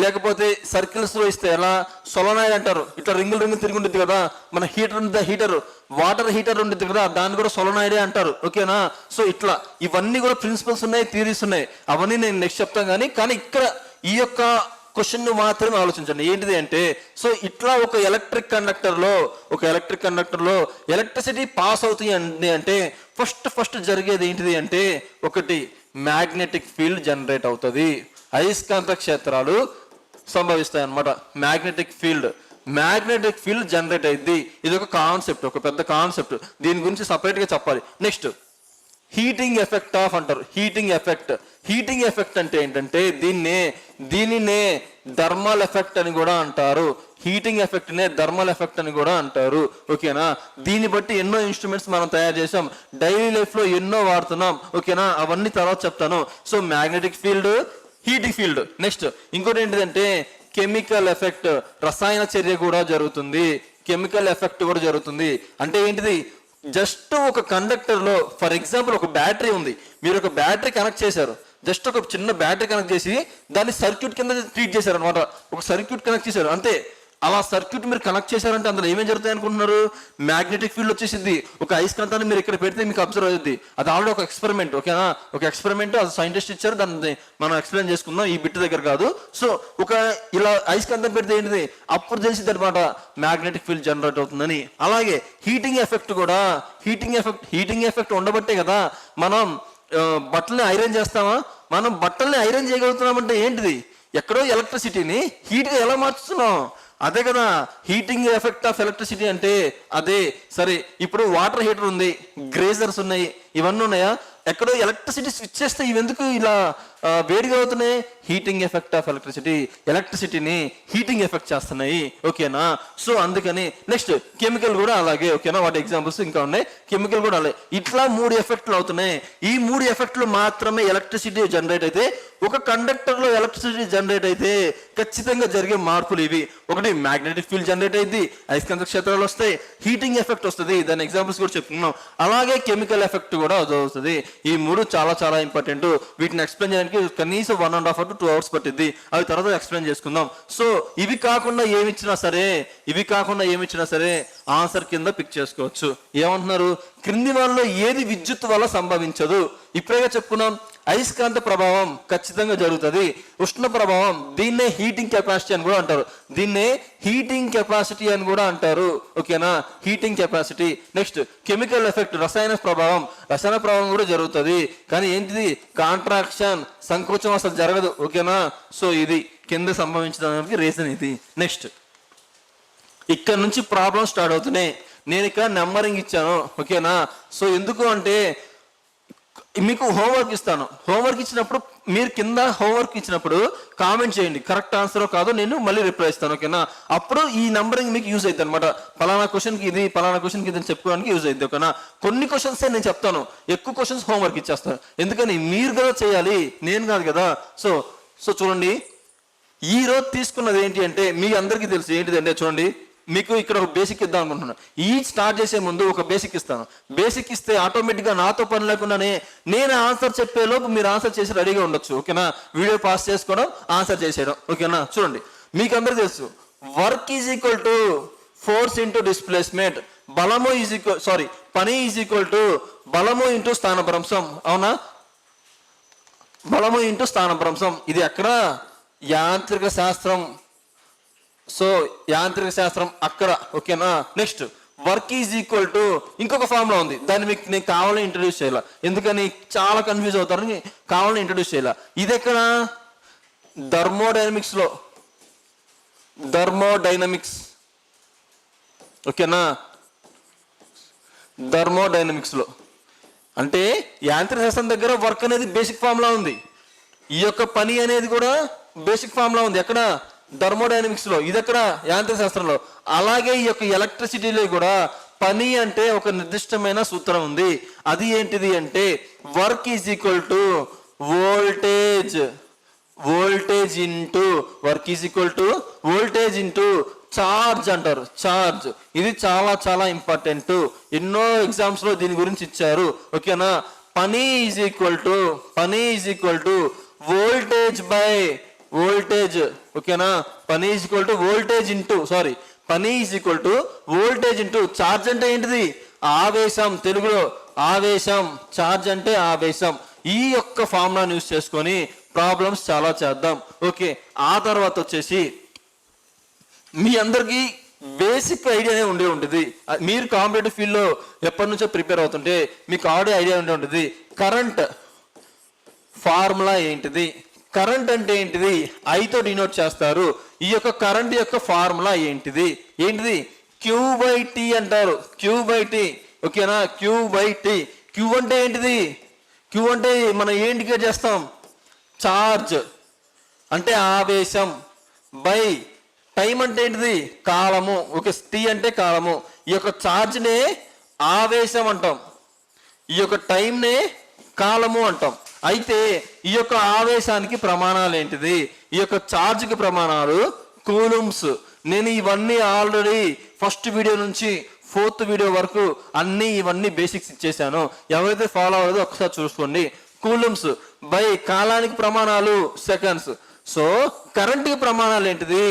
లేకపోతే సర్కిల్స్ లో ఇస్తే ఎలా సొలనాయిడ్ అంటారు. ఇట్లా రింగులు తిరిగి ఉంటుంది కదా. మన హీటర్ ఉంది, హీటర్ వాటర్ హీటర్ ఉంటుంది కదా, దాన్ని కూడా సొలనాయిడే అంటారు. ఓకేనా. సో ఇట్లా ఇవన్నీ కూడా ప్రిన్సిపల్స్ ఉన్నాయి, థియరీస్ ఉన్నాయి. అవన్నీ నేను నెక్స్ట్ చెప్తాను. కానీ ఇక్కడ ఈ యొక్క క్వశ్చన్ మాత్రమే ఆలోచించండి. ఏంటిది అంటే, సో ఇట్లా ఒక ఎలక్ట్రిక్ కండక్టర్ లో ఎలక్ట్రిసిటీ పాస్ అవుతుంది అంటే ఫస్ట్ జరిగేది ఏంటిది అంటే, ఒకటి మ్యాగ్నెటిక్ ఫీల్డ్ జనరేట్ అవుతుంది, అయస్కాంత క్షేత్రాలు సంభవిస్తాయి అన్నమాట. మ్యాగ్నెటిక్ ఫీల్డ్ జనరేట్ అయింది. ఇది ఒక కాన్సెప్ట్, ఒక పెద్ద కాన్సెప్ట్. దీని గురించి సపరేట్ గా చెప్పాలి. నెక్స్ట్ హీటింగ్ ఎఫెక్ట్ అంటారు. హీటింగ్ ఎఫెక్ట్ అంటే ఏంటంటే, దీనినే థర్మల్ ఎఫెక్ట్ అని కూడా అంటారు. హీటింగ్ ఎఫెక్ట్ నే థర్మల్ ఎఫెక్ట్ అని కూడా అంటారు. ఓకేనా. దీన్ని బట్టి ఎన్నో ఇన్స్ట్రుమెంట్స్ మనం తయారు చేసాం, డైలీ లైఫ్ లో ఎన్నో వాడుతున్నాం. ఓకేనా. అవన్నీ తర్వాత చెప్తాను. So magnetic field, heating field. Next ఇంకోటి ఏంటిదంటే కెమికల్ ఎఫెక్ట్, రసాయన చర్య కూడా జరుగుతుంది. అంటే ఏంటిది, జస్ట్ ఒక కండక్టర్ లో ఫర్ ఎగ్జాంపుల్ ఒక బ్యాటరీ ఉంది, మీరు ఒక బ్యాటరీ కనెక్ట్ చేశారు, జస్ట్ ఒక చిన్న బ్యాటరీ కనెక్ట్ చేసి దాన్ని సర్క్యూట్ కింద ట్రీట్ చేశారు అనమాట. ఒక సర్క్యూట్ కనెక్ట్ చేశారు అంతే. అలా సర్క్యూట్ మీరు కనెక్ట్ చేశారంటే అందులో ఏమేం జరుగుతాయి అనుకుంటున్నారు, మ్యాగ్నెటిక్ ఫీల్డ్ వచ్చేసింది. ఒక అయస్కాంతాన్ని మీరు ఇక్కడ పెడితే మీకు అబ్జర్వ్ అవుతుంది. అది ఆల్రెడీ ఒక ఎక్స్పెరిమెంట్. ఓకేనా. ఒక ఎక్స్పెరిమెంట్, అది సైంటిస్ట్ ఇచ్చారు, దాన్ని మనం ఎక్స్ప్లెయిన్ చేసుకుందాం ఈ బిట్ దగ్గర కాదు. సో ఒక ఇలా అయస్కాంతం పెడితే ఏంటిది, అప్పుడు తెలిసింది అనమాట మ్యాగ్నెటిక్ ఫీల్డ్ జనరేట్ అవుతుందని. అలాగే హీటింగ్ ఎఫెక్ట్ ఉండబట్టే కదా మనం బట్టల్ని ఐరన్ చేస్తామా. మనం బట్టల్ని ఐరన్ చేయగలుగుతున్నామంటే ఏంటిది, ఎక్కడో ఎలక్ట్రిసిటీని హీట్గా ఎలా మార్చుతున్నాం, అదే కదా హీటింగ్ ఎఫెక్ట్ ఆఫ్ ఎలక్ట్రిసిటీ అంటే అదే. సరే, ఇప్పుడు వాటర్ హీటర్ ఉంది, గ్రేజర్స్ ఉన్నాయి, ఇవన్నీ ఉన్నాయా, ఎక్కడో ఎలక్ట్రిసిటీ స్విచ్ చేస్తే ఇవి ఎందుకు ఇలా వేడిగా అవుతున్నాయి, హీటింగ్ ఎఫెక్ట్ ఆఫ్ ఎలక్ట్రిసిటీని హీటింగ్ ఎఫెక్ట్ చేస్తున్నాయి. ఓకేనా. సో అందుకని నెక్స్ట్ కెమికల్ కూడా అలాగే. ఓకేనా. వాటి ఎగ్జాంపుల్స్ ఇంకా ఉన్నాయి. కెమికల్ కూడా అలాగే. ఇట్లా 3 ఎఫెక్ట్లు అవుతున్నాయి. ఈ 3 ఎఫెక్ట్లు మాత్రమే ఎలక్ట్రిసిటీ జనరేట్ అయితే, ఒక కండక్టర్ లో ఎలక్ట్రిసిటీ జనరేట్ అయితే ఖచ్చితంగా జరిగే మార్పులు ఇవి. ఒకటి మ్యాగ్నెటిక్ ఫీల్డ్ జనరేట్ అయింది, అయస్కాంత క్షేత్రాలు వస్తాయి, హీటింగ్ ఎఫెక్ట్ వస్తుంది, దాని ఎగ్జాంపుల్స్ కూడా చెప్పుకున్నాం. అలాగే కెమికల్ ఎఫెక్ట్ కూడా వస్తుంది. ఈ 3 చాలా ఇంపార్టెంట్. వీటిని ఎక్స్ప్లెయిన్ చేయడానికి కనీసం 1.5 to 2 hours పట్టింది. అవి తర్వాత ఎక్స్ప్లెయిన్ చేసుకుందాం. సో ఇవి కాకుండా ఏమిచ్చినా సరే ఆన్సర్ కింద పిక్ చేసుకోవచ్చు. ఏమంటున్నారు, క్రింది వాళ్ళలో ఏది విద్యుత్ వల్ల సంభవించదు. ఇప్పుడే చెప్పుకున్నాం, అయస్కాంత ప్రభావం ఖచ్చితంగా జరుగుతుంది. ఉష్ణ ప్రభావం, దీన్నే హీటింగ్ కెపాసిటీ అని కూడా అంటారు. ఓకేనా. Heating capacity. Next chemical effect, రసాయన ప్రభావం కూడా జరుగుతుంది. కానీ ఏంటిది, కాంట్రాక్షన్, సంకోచం అసలు జరగదు. ఓకేనా. సో ఇది కింద సంభవించడానికి రీజన్ ఇది. నెక్స్ట్ ఇక్కడ నుంచి ప్రాబ్లమ్ స్టార్ట్ అవుతున్నాయి. నేను ఇక్కడ నెంబరింగ్ ఇచ్చాను. ఓకేనా. సో ఎందుకు అంటే మీకు హోంవర్క్ ఇస్తాను. హోంవర్క్ ఇచ్చినప్పుడు మీరు కింద హోంవర్క్ ఇచ్చినప్పుడు కామెంట్ చేయండి, కరెక్ట్ ఆన్సర్ కాదు, నేను మళ్ళీ రిప్లై ఇస్తాను. ఓకేనా. అప్పుడు ఈ నంబరింగ్ మీకు యూజ్ అవుతుంది అనమాట. పలానా క్వశ్చన్కి ఇది అని చెప్పుకోవడానికి యూజ్ అవుతుంది. ఓకేనా. కొన్ని క్వశ్చన్సే నేను చెప్తాను, ఎక్కువ క్వశ్చన్స్ హోంవర్క్ ఇచ్చేస్తాను. ఎందుకని, మీరు కదా చేయాలి, నేను కాదు కదా. సో చూడండి, ఈ రోజు తీసుకున్నది ఏంటి అంటే, మీ అందరికీ తెలుసు ఏంటిదంటే, చూడండి మీకు ఇక్కడ ఒక బేసిక్ ఇద్దాం అనుకుంటున్నాను. ఈ స్టార్ట్ చేసే ముందు ఒక బేసిక్ ఇస్తాను. బేసిక్ ఇస్తే ఆటోమేటిక్గా నాతో పని లేకుండానే నేను ఆన్సర్ చెప్పేలోపు మీరు ఆన్సర్ చేసి రెడీగా ఉండొచ్చు. ఓకేనా. వీడియో పాస్ చేసుకోవడం, ఆన్సర్ చేసేయడం. ఓకేనా. చూడండి, మీకు అందరికీ తెలుసు work is equal to force into displacement, పని ఈజ్ ఈక్వల్ టు బలము ఇంటూ స్థానభ్రంశం. అవునా. బలము ఇంటూ స్థానభ్రంశం. ఇది ఎక్కడ, యాంత్రిక శాస్త్రం. సో యాంత్రిక శాస్త్రం అక్కడ. ఓకేనా. Next work is equal to ఇంకొక ఫార్ములా ఉంది, దాన్ని మీకు నేను కావాలని ఇంట్రడ్యూస్ చేయాల, ఎందుకని చాలా కన్ఫ్యూజ్ అవుతారని కావాలని ఇంట్రడ్యూస్ చేయాల. ఇది ఎక్కడ, థర్మోడైనమిక్స్. ఓకేనా. థర్మోడైనమిక్స్ లో అంటే యాంత్రిక శాస్త్రం దగ్గర వర్క్ అనేది బేసిక్ ఫార్ములా ఉంది, ఈ యొక్క పని అనేది కూడా బేసిక్ ఫార్ములా ఉంది. ఎక్కడ, థర్మోడైనమిక్స్ లో. ఇది ఎక్కడ, యాంత్రిక శాస్త్రంలో. అలాగే ఈ యొక్క ఎలక్ట్రిసిటీలో కూడా పని అంటే ఒక నిర్దిష్టమైన సూత్రం ఉంది. అది ఏంటిది అంటే, work is equal to voltage into charge అంటారు. చార్జ్ ఇది చాలా ఇంపార్టెంట్. ఎన్నో ఎగ్జామ్స్ లో దీని గురించి ఇచ్చారు. ఓకేనా. పని is equal to voltage voltage. ఓకేనా, పని is equal to voltage into పని is equal to voltage into charge అంటే ఏంటిది, ఆవేశం. తెలుగులో ఆవేశం, ఛార్జ్ అంటే ఆవేశం. ఈ యొక్క ఫార్ములాను యూజ్ చేసుకొని ప్రాబ్లమ్స్ చాలా చేద్దాం. ఓకే, ఆ తర్వాత వచ్చేసి మీ అందరికీ బేసిక్ ఐడియానే ఉండే ఉంటుంది. మీరు కాంపిటేటివ్ ఫీల్డ్లో ఎప్పటి నుంచో ప్రిపేర్ అవుతుంటే మీకు ఆల్రెడీ ఐడియా ఉండే ఉంటుంది. కరెంట్ ఫార్ములా ఏంటిది, కరెంట్ అంటే ఏంటిది, ఐతో డినోట్ చేస్తారు. ఈ యొక్క కరెంట్ యొక్క ఫార్ములా ఏంటిది, క్యూ బై టీ అంటారు. Q by t. ఓకేనా, క్యూ బై టీ. క్యూ అంటే ఏంటిది, క్యూ అంటే మనం ఏ ఇండికేట్ చేస్తాం, ఛార్జ్ అంటే ఆవేశం, బై టైం అంటే ఏంటిది, కాలము. ఓకే, టీ అంటే కాలము. ఈ యొక్క ఛార్జ్నే ఆవేశం అంటాం, ఈ యొక్క టైంనే కాలము అంటాం. అయితే ఈ యొక్క ఆవేశానికి ప్రమాణాలు ఏంటిది, ఈ యొక్క ఛార్జ్కి ప్రమాణాలు కూలుమ్స్. నేను ఇవన్నీ ఆల్రెడీ ఫస్ట్ వీడియో నుంచి 4th వీడియో వరకు ఇవన్నీ బేసిక్స్ ఇచ్చేసాను. ఎవరైతే ఫాలో అవ్వలేదో ఒకసారి చూసుకోండి. కూలుమ్స్ బై కాలానికి ప్రమాణాలు సెకండ్స్. సో కరెంట్కి ప్రమాణాలు ఏంటిది,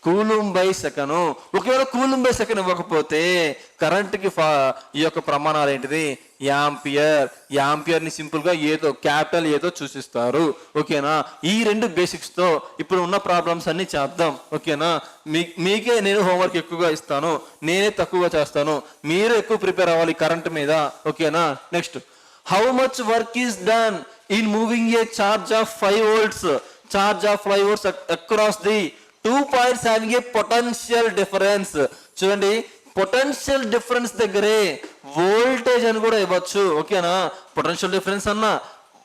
కూలుం బై సెకను. ఒకవేళ కూలుం బై సెకన్ ఇవ్వకపోతే కరెంట్కి ఈ యొక్క ప్రమాణాలు ఏంటిది, యాంపియర్. యాంపియర్ని సింపుల్గా ఏతో క్యాపిటల్ ఏతో సూచిస్తారు. ఓకేనా, ఈ 2 బేసిక్స్తో ఇప్పుడు ఉన్న ప్రాబ్లమ్స్ అన్ని చేద్దాం. ఓకేనా, మీకే నేను హోంవర్క్ ఎక్కువగా ఇస్తాను, నేనే తక్కువగా చేస్తాను. మీరు ఎక్కువ ప్రిపేర్ అవ్వాలి కరెంట్ మీద. ఓకేనా, next, how much work is done in moving a charge of 5 volts across the 2 points having a potential difference. చూడండి, పొటెన్షియల్ డిఫరెన్స్ దగ్గరే వోల్టేజ్ అని కూడా ఇవ్వచ్చు. ఓకేనా, పొటెన్షియల్ డిఫరెన్స్ అన్నా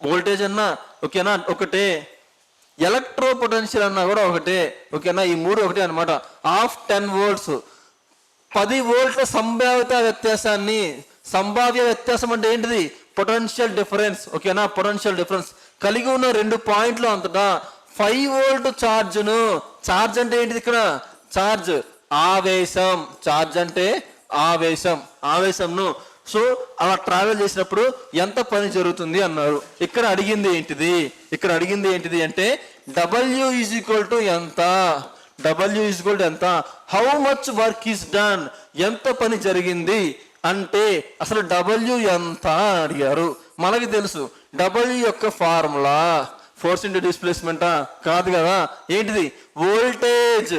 వోల్టేజ్ అన్నా ఓకేనా ఒకటే, ఎలక్ట్రో పొటెన్షియల్ అన్నా కూడా ఒకటే. ఓకేనా, ఈ 3 ఒకటే అనమాట. ఆఫ్ 10 volts 10 volts సంభావ్య వ్యత్యాసం అంటే ఏంటిది, పొటెన్షియల్ డిఫరెన్స్. ఓకేనా, పొటెన్షియల్ డిఫరెన్స్ కలిగి ఉన్న 2 పాయింట్లు అంతటా 5 volt ఛార్జ్ను, ఛార్జ్ అంటే ఏంటిది, ఇక్కడ ఛార్జ్ ఆవేశం, ఛార్జ్ అంటే ఆవేశంను సో అలా ట్రావెల్ చేసినప్పుడు ఎంత పని జరుగుతుంది అన్నారు. ఇక్కడ అడిగింది ఏంటిది అంటే W ఈజ్ ఈక్వల్ టు ఎంత, how much work is done, ఎంత పని జరిగింది అంటే అసలు W ఎంత అని అడిగారు. మనకి తెలుసు W యొక్క ఫార్ములా ఫోర్స్ ఇంటూ డిస్ప్లేస్మెంటా, కాదు కదా, ఏంటిది, voltage.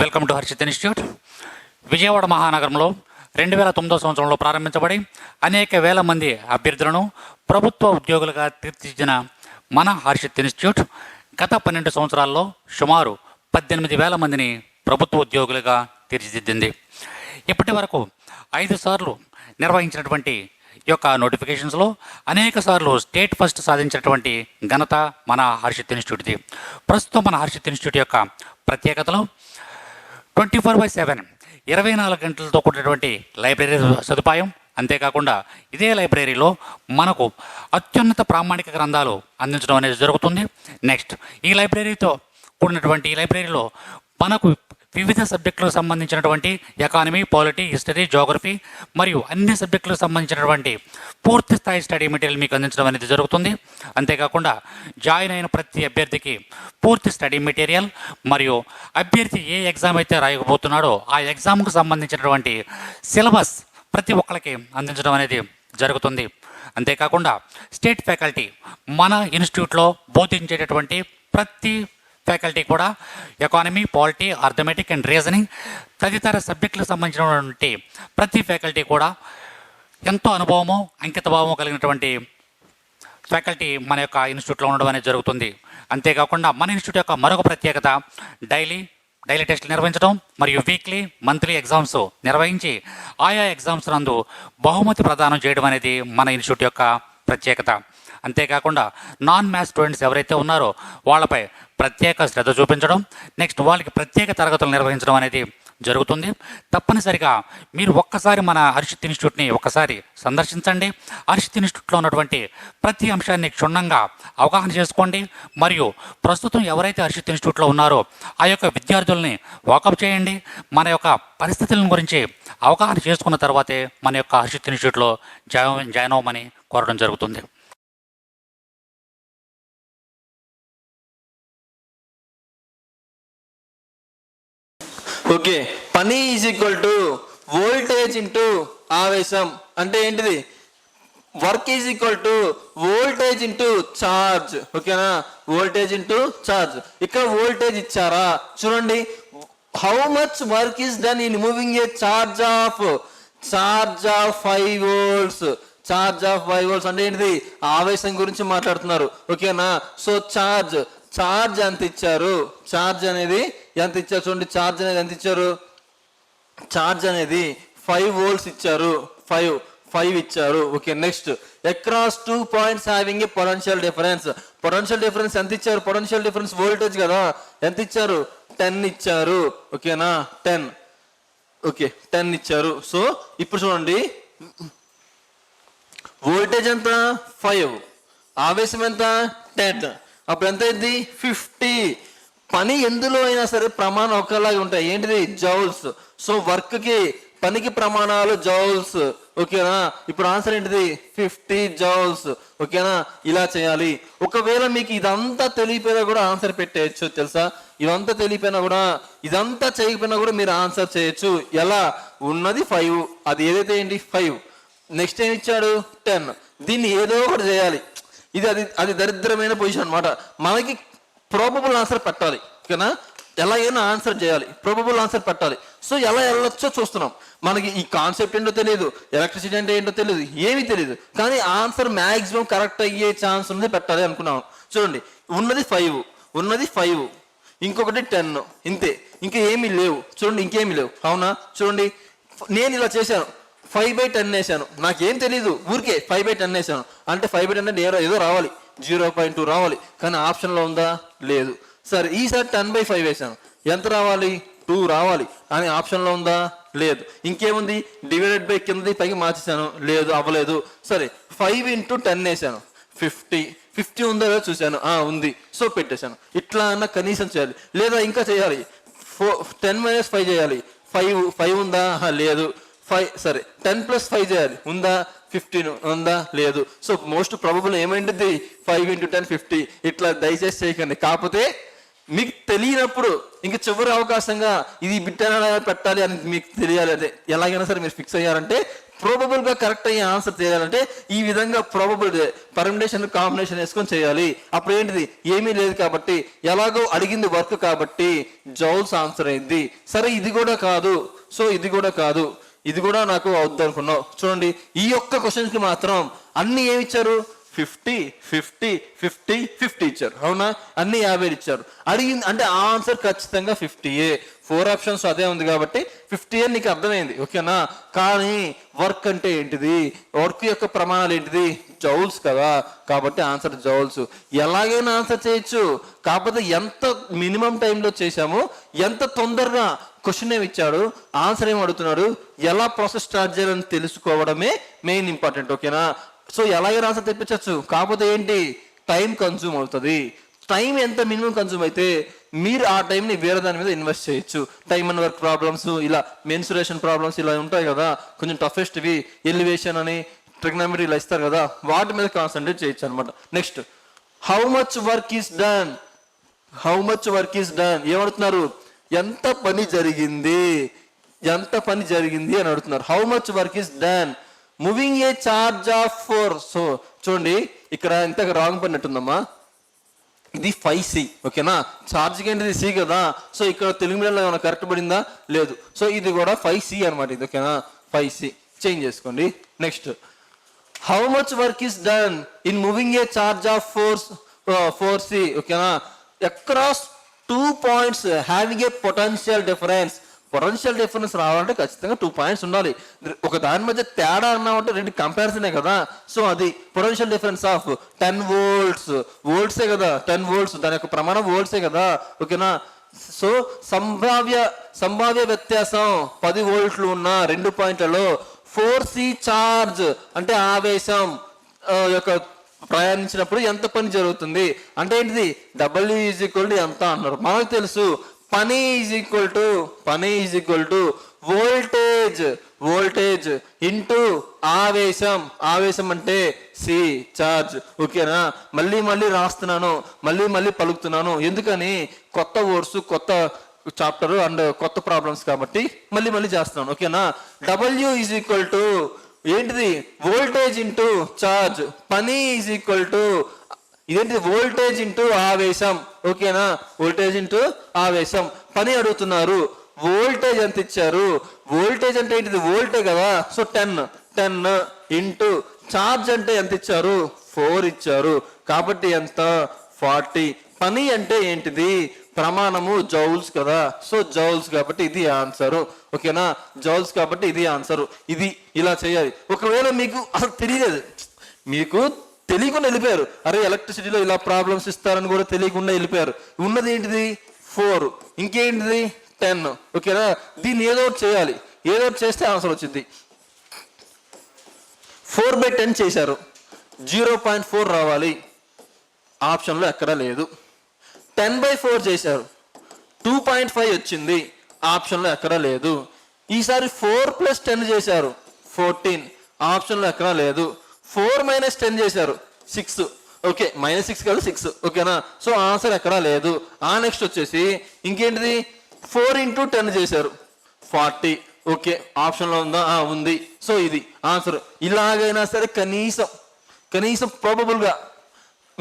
Welcome to Harshit institute. Vijayawada మహానగరంలో 2009 సంవత్సరంలో ప్రారంభించబడి అనేక వేల మంది అభ్యర్థులను ప్రభుత్వ ఉద్యోగులుగా తీర్చిదిద్దిన మన హర్షిత్ ఇన్స్టిట్యూట్ గత 12 సంవత్సరాల్లో సుమారు 18,000 మందిని ప్రభుత్వ ఉద్యోగులుగా తీర్చిదిద్దింది. ఇప్పటి వరకు 5 సార్లు నిర్వహించినటువంటి ఈ యొక్క నోటిఫికేషన్స్లో అనేక సార్లు స్టేట్ ఫస్ట్ సాధించినటువంటి ఘనత మన హర్షిత్ ఇన్స్టిట్యూట్ది. ప్రస్తుతం మన హర్షిత్ ఇన్స్టిట్యూట్ యొక్క ప్రత్యేకతలు 24/7 24 గంటలతో కూడినటువంటి లైబ్రరీ సదుపాయం. అంతేకాకుండా ఇదే లైబ్రరీలో మనకు అత్యున్నత ప్రామాణిక గ్రంథాలు అందించడం అనేది జరుగుతుంది. నెక్స్ట్, ఈ లైబ్రరీలో మనకు వివిధ సబ్జెక్టులకు సంబంధించినటువంటి ఎకానమీ, పాలిటీ, హిస్టరీ, జోగ్రఫీ మరియు అన్ని సబ్జెక్టులకు సంబంధించినటువంటి పూర్తి స్థాయి స్టడీ మెటీరియల్ మీకు అందించడం అనేది జరుగుతుంది. అంతేకాకుండా జాయిన్ అయిన ప్రతి అభ్యర్థికి పూర్తి స్టడీ మెటీరియల్ మరియు అభ్యర్థి ఏ ఎగ్జామ్ అయితే రాయకపోతున్నాడో ఆ ఎగ్జామ్కు సంబంధించినటువంటి సిలబస్ ప్రతి ఒక్కరికి అందించడం అనేది జరుగుతుంది. అంతేకాకుండా స్టేట్ ఫ్యాకల్టీ మన ఇన్స్టిట్యూట్లో బోధించేటటువంటి ప్రతి ఫ్యాకల్టీ కూడా economy, polity, arithmetic and reasoning తదితర సబ్జెక్టులకు సంబంధించినటువంటి ప్రతి ఫ్యాకల్టీ కూడా ఎంతో అనుభవము, అంకితభావము కలిగినటువంటి ఫ్యాకల్టీ మన యొక్క ఇన్స్టిట్యూట్లో ఉండడం అనేది జరుగుతుంది. అంతేకాకుండా మన ఇన్స్టిట్యూట్ యొక్క మరొక ప్రత్యేకత డైలీ టెస్టులు నిర్వహించడం మరియు వీక్లీ, మంత్లీ ఎగ్జామ్స్ నిర్వహించి ఆయా ఎగ్జామ్స్ నందు బహుమతి ప్రదానం చేయడం అనేది మన ఇన్స్టిట్యూట్ యొక్క ప్రత్యేకత. అంతేకాకుండా నాన్ మ్యాథ్స్ స్టూడెంట్స్ ఎవరైతే ఉన్నారో వాళ్ళపై ప్రత్యేక శ్రద్ధ చూపించడం, నెక్స్ట్ వాళ్ళకి ప్రత్యేక తరగతులు నిర్వహించడం అనేది జరుగుతుంది. తప్పనిసరిగా మీరు ఒక్కసారి మన హర్షిత్ ఇన్స్టిట్యూట్ని ఒకసారి సందర్శించండి. హర్షిత్ ఇన్స్టిట్యూట్లో ఉన్నటువంటి ప్రతి అంశాన్ని క్షుణ్ణంగా అవగాహన చేసుకోండి. మరియు ప్రస్తుతం ఎవరైతే హర్షిత్ ఇన్స్టిట్యూట్లో ఉన్నారో ఆ యొక్క విద్యార్థుల్ని వాకప్ చేయండి. మన యొక్క పరిస్థితుల గురించి అవగాహన చేసుకున్న తర్వాతే మన యొక్క హర్షిత్ ఇన్స్టిట్యూట్లో జాయిన్ అవ్వమని కోరడం జరుగుతుంది. ఓకే, పని is equal to voltage into ఆవేశం. అంటే ఏంటిది? Work is equal to voltage into charge. ఓకేనా, వోల్టేజ్ ఇంటూ చార్జ్. ఇక్కడ వోల్టేజ్ ఇచ్చారా చూడండి. How much work is done in moving a charge of 5 volts. Charge of 5 volts అంటే ఏంటిది? ఆవేశం గురించి మాట్లాడుతున్నారు. ఓకేనా, సో చార్జ్ ఎంత ఇచ్చారు? చార్జ్ అనేది ఎంత ఇచ్చారు చూడండి. చార్జ్ అనేది ఎంత ఇచ్చారు? చార్జ్ అనేది 5 volts ఇచ్చారు. 5 ఇచ్చారు. Okay, next across 2 points having a potential difference. Potential difference ఎంత ఇచ్చారు? పొటెన్షియల్ డిఫరెన్స్ వోల్టేజ్ కదా, ఎంత ఇచ్చారు? 10 ఇచ్చారు. ఓకేనా, 10. ఓకే, 10 ఇచ్చారు. సో ఇప్పుడు చూడండి, వోల్టేజ్ ఎంత? 5, ఆవేశం ఎంత? 10. అప్పుడు ఎంత అయింది? 50. పని ఎందులో అయినా సరే ప్రమాణం ఒకలాగా ఉంటాయి. ఏంటిది? జౌల్స్. సో వర్క్కి పనికి ప్రమాణాలు జౌల్స్. ఓకేనా, ఇప్పుడు ఆన్సర్ ఏంటిది? 50 జౌల్స్. ఓకేనా, ఇలా చేయాలి. ఒకవేళ మీకు ఇదంతా తెలియపోయినా కూడా ఆన్సర్ పెట్టేయచ్చు తెలుసా. ఇదంతా తెలియపోయినా కూడా, ఇదంతా చేయకపోయినా కూడా మీరు ఆన్సర్ చేయొచ్చు. ఎలా? ఉన్నది 5, అది ఏదైతే ఏంటి 5, నెక్స్ట్ ఏమి ఇచ్చాడు? 10. దీన్ని ఏదో ఒకటి చేయాలి. అది దరిద్రమైన పొజిషన్ అనమాట. మనకి ప్రాబబుల్ ఆన్సర్ పెట్టాలి. ఓకేనా, ఎలాగైనా ఆన్సర్ చేయాలి, ప్రాబబుల్ ఆన్సర్ పెట్టాలి. సో ఎలా వెళ్ళొచ్చో చూస్తున్నాం. మనకి ఈ కాన్సెప్ట్ ఏంటో తెలియదు, ఎలక్ట్రిసిటీ అంటే ఏంటో తెలియదు, ఏమీ తెలియదు. కానీ ఆన్సర్ మ్యాక్సిమం కరెక్ట్ అయ్యే ఛాన్స్ ఉంది, పెట్టాలి అనుకున్నాం. చూడండి, ఉన్నది 5, ఇంకొకటి 10, ఇంతే. ఇంకా ఏమీ లేవు చూడండి, ఇంకేమీ లేవు. అవునా, చూడండి, నేను ఇలా చేశాను, 5/10 వేసాను. నాకేం తెలీదు, ఊరికే 5/10 వేసాను. అంటే 5/10 అంటే ఏదో రావాలి, 0.2 రావాలి. కానీ ఆప్షన్లో ఉందా? లేదు. సరే, ఈసారి 10/5 వేసాను, ఎంత రావాలి? 2 రావాలి. అని ఆప్షన్లో ఉందా? లేదు. ఇంకేముంది? డివైడెడ్ బై కిందది పైకి మార్చేసాను, లేదు, అవ్వలేదు. సరే, 5 × 10 వేసాను, 50 ఉందో లేదో చూశాను, ఉంది, సో పెట్టేశాను. ఇట్లా అన్న కనీసం చేయాలి. లేదా ఇంకా చేయాలి, 10 - 5 చేయాలి. 5 ఉందా? లేదు. 5 సరే, 10 + 5 చేయాలి, ఉందా? 15 ఉందా? లేదు. సో మోస్ట్ ప్రాబబుల్ ఏమైంది? 5 × 10 50. ఇట్లా దయచేసి చేయకండి. కాకపోతే మీకు తెలియనప్పుడు ఇంక చివరి అవకాశంగా ఇది బిట్టైనా పెట్టాలి అని మీకు తెలియాలి. అదే ఎలాగైనా సరే మీరు ఫిక్స్ అయ్యారంటే, ప్రోబబుల్ గా కరెక్ట్ అయ్యే ఆన్సర్ చేయాలంటే ఈ విధంగా ప్రోబబుల్ పర్మిటేషన్ కాంబినేషన్ వేసుకొని చేయాలి. అప్పుడు ఏంటిది? ఏమీ లేదు కాబట్టి, ఎలాగో అడిగింది వర్క్ కాబట్టి జౌల్స్ ఆన్సర్ అయింది. సరే, ఇది కూడా కాదు, సో ఇది కూడా కాదు, ఇది కూడా నాకు అవుద్ది అనుకున్నావు. చూడండి, ఈ ఒక్క క్వశ్చన్స్ కి మాత్రం అన్ని ఏమి ఇచ్చారు? 50, 50, 50, 50 ఇచ్చారు. అవునా, అన్ని 50 ఇచ్చారు. అడిగింది అంటే ఆన్సర్ ఖచ్చితంగా 50. 4 ఆప్షన్స్ అదే ఉంది కాబట్టి 50 నీకు అర్థమైంది. ఓకేనా, కానీ వర్క్ అంటే ఏంటిది? వర్క్ యొక్క ప్రమాణాలు ఏంటిది? జౌల్స్ కదా, కాబట్టి ఆన్సర్ జౌల్స్. ఎలాగైనా ఆన్సర్ చేయొచ్చు, కాకపోతే ఎంత మినిమం టైంలో చేశామో, ఎంత తొందరగా క్వశ్చన్ ఏమి ఇచ్చాడు, ఆన్సర్ ఏమి అడుగుతున్నాడు, ఎలా ప్రాసెస్ స్టార్ట్ చేయాలని తెలుసుకోవడమే మెయిన్ ఇంపార్టెంట్. ఓకేనా, సో ఎలాగైనా ఆన్సర్ తెప్పించవచ్చు, కాకపోతే ఏంటి? టైం కన్జ్యూమ్ అవుతుంది. టైం ఎంత మినిమం కన్జ్యూమ్ అయితే మీరు ఆ టైంని వేరే దాని మీద ఇన్వెస్ట్ చేయొచ్చు. టైమ్ అండ్ వర్క్ ప్రాబ్లమ్స్, ఇలా మెన్సురేషన్ ప్రాబ్లమ్స్ ఇలా ఉంటాయి కదా, కొంచెం టఫెస్ట్వి, ఎలివేషన్ అని, ట్రిగ్నోమెట్రీ ఇలా ఇస్తారు కదా, వాటి మీద కాన్సన్ట్రేట్ చేయొచ్చు అనమాట. Next, how much work is done. ఏమడుతున్నారు? ఎంత పని జరిగింది అని అడుగుతున్నారు. How much work is done moving a charge of 4. So చూడండి, ఇక్కడ ఇంత రాంగ్ పడినట్టుందమ్మా. ఇది 5C. ఓకేనా, ఛార్జ్కి ఏంటిది? C కదా. సో ఇక్కడ తెలుగు మీడియంలో ఏమైనా కరెక్ట్ పడిందా? లేదు. సో ఇది కూడా 5C అనమాట. ఇది ఓకేనా, 5C చేంజ్ చేసుకోండి. Next, how much work is done in moving a charge of 4C. ఓకేనా, across 2 points having a potential difference. Potential difference రావాలంటే ఖచ్చితంగా 2 points ఉండాలి. ఒక దాని మధ్య తేడా అన్నామంటే రెండు కంపారిజనే కదా. సో అది పొటెన్షియల్ డిఫరెన్స్ ఆఫ్ 10 volts. వోల్ట్సే కదా, 10 volts, దాని యొక్క ప్రమాణం వోల్ట్సే కదా. ఓకేనా, సో సంభావ్య వ్యత్యాసం 10 volts ఉన్న 2 పాయింట్లలో 4C చార్జ్ అంటే ఆవేశం యొక్క ప్రయాణించినప్పుడు ఎంత పని జరుగుతుంది అంటే ఏంటిది? W = ఎంత అన్నారు. మనకు తెలుసు, పని is equal to voltage into ఆవేశం అంటే C చార్జ్. ఓకేనా, మళ్ళీ రాస్తున్నాను, మళ్ళీ పలుకుతున్నాను. ఎందుకని? కొత్త వర్డ్స్, కొత్త చాప్టర్ అండ్ కొత్త ప్రాబ్లమ్స్ కాబట్టి మళ్ళీ చేస్తున్నాను. ఓకేనా? డబ్ల్యూ ఈజ్ ఈక్వల్ టు ఏంటిది? Voltage into charge. పని ఈజ్ ఈక్వల్ టు ఇదేంటి? వోల్టేజ్ ఇంటూ ఆవేశం. ఓకేనా? వోల్టేజ్ ఇంటూ ఆవేశం. పని అడుగుతున్నారు. వోల్టేజ్ ఎంత ఇచ్చారు? వోల్టేజ్ అంటే ఏంటిది? వోల్టే కదా. సో 10 ఇంటూ ఛార్జ్ అంటే ఎంత ఇచ్చారు? 4 ఇచ్చారు. కాబట్టి ఎంత? 40. పని అంటే ఏంటిది? ప్రమాణము జౌల్స్ కదా. సో జౌల్స్ కాబట్టి ఇది ఆన్సర్. ఓకేనా? జౌల్స్ కాబట్టి ఇది ఆన్సర్. ఇది ఇలా చేయాలి. ఒకవేళ మీకు అసలు తెలియలేదు, మీకు తెలియకుండా వెళ్ళిపోయారు, అరే ఎలక్ట్రిసిటీలో ఇలా ప్రాబ్లమ్స్ ఇస్తారని కూడా తెలియకుండా వెళ్ళిపోయారు. ఉన్నది ఏంటిది? 4. ఇంకేంటిది? 10. ఓకేనా? దీన్ని ఏదో ఒకటి చేయాలి. ఏదో ఒకటి చేస్తే ఆన్సర్ వచ్చింది. 4/10 చేశారు, 0.4 రావాలి. ఆప్షన్లో ఎక్కడా లేదు. 10/4 చేశారు, 2.5 వచ్చింది. ఆప్షన్లో ఎక్కడా లేదు. ఈసారి 4+10 చేశారు, 14. ఆప్షన్లో ఎక్కడా లేదు. 4 - 10 చేశారు, 6. ఓకే, -6 కాదు 6. ఓకేనా? సో ఆన్సర్ ఎక్కడా లేదు. నెక్స్ట్ వచ్చేసి ఇంకేంటిది? 4 × 10 చేశారు, 40. ఓకే, ఆప్షన్లో ఉందా? ఉంది. సో ఇది ఆన్సర్. ఇలాగైనా సరే కనీసం ప్రాబబుల్గా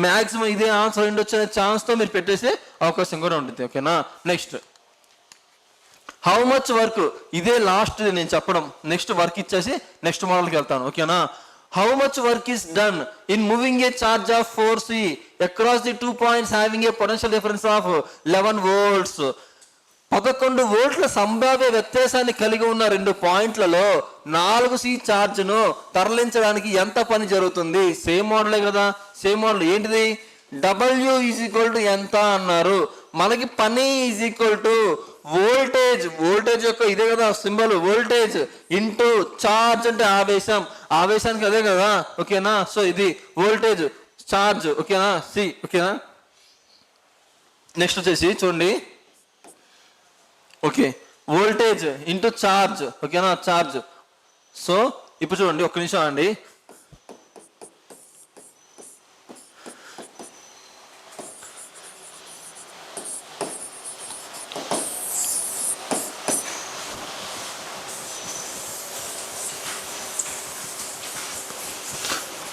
మ్యాక్సిమం ఇదే ఆన్సర్ ఉండొచ్చు అనే ఛాన్స్తో మీరు పెట్టేసే అవకాశం కూడా ఉంటుంది. ఓకేనా? Next how much work. ఇదే లాస్ట్ నేను చెప్పడం. నెక్స్ట్ వర్క్ ఇచ్చేసి నెక్స్ట్ మోడల్కి వెళ్తాను. ఓకేనా? How much work is done in moving a charge of 4C across the 2 points having a potential difference of 11 volts. 11 వోల్ట్ల సంభావ్య వ్యత్యాసాన్ని కలిగి ఉన్న 2 పాయింట్లలో 4C ఛార్జ్ను తరలించడానికి ఎంత పని జరుగుతుంది? సేమ్ మోడలే కదా. సేమ్ మోడల్ ఏంటిది? డబ్ల్యూ ఈజ్ ఈక్వల్ టు ఎంత అన్నారు. మనకి పని ఈజ్ ఈక్వల్ టు వోల్టేజ్ యొక్క ఇదే కదా సింబల్, వోల్టేజ్ ఇంటూ ఛార్జ్ అంటే ఆవేశం. ఆవేశానికి అదే కదా. ఓకేనా? సో ఇది వోల్టేజ్ ఛార్జ్. ఓకేనా? సి. ఓకేనా? నెక్స్ట్ వచ్చేసి చూడండి. Okay, voltage into charge. ఓకేనా? ఛార్జ్. సో ఇప్పుడు చూడండి, ఒక్క నిమిషం అండి.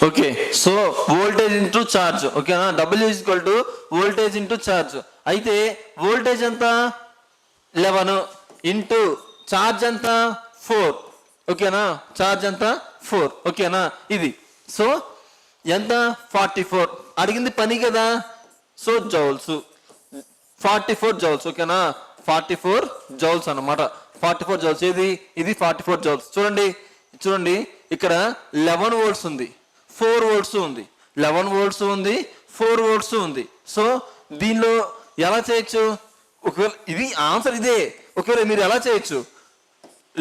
Okay, so voltage into charge. ఓకేనా? W is equal to voltage into charge. అయితే వోల్టేజ్ ఎంత? 11 ఇంటూ ఛార్జ్ ఎంత? 4. ఓకేనా? ఛార్జ్ ఎంత? 4. ఓకేనా? ఇది సో ఎంత? 44. అడిగింది పని కదా. So joules, 44 joules. ఓకేనా? 44 జౌల్స్ అన్నమాట. 44 జౌల్స్. ఇది 44 జౌల్స్. చూడండి ఇక్కడ 11 volts ఉంది, 4 volts ఉంది, 11 volts ఉంది, 4 volts ఉంది. సో దీనిలో ఎలా చేయొచ్చు? ఒకవేళ ఇది ఆన్సర్ ఇదే, ఒకవేళ మీరు ఎలా చేయొచ్చు?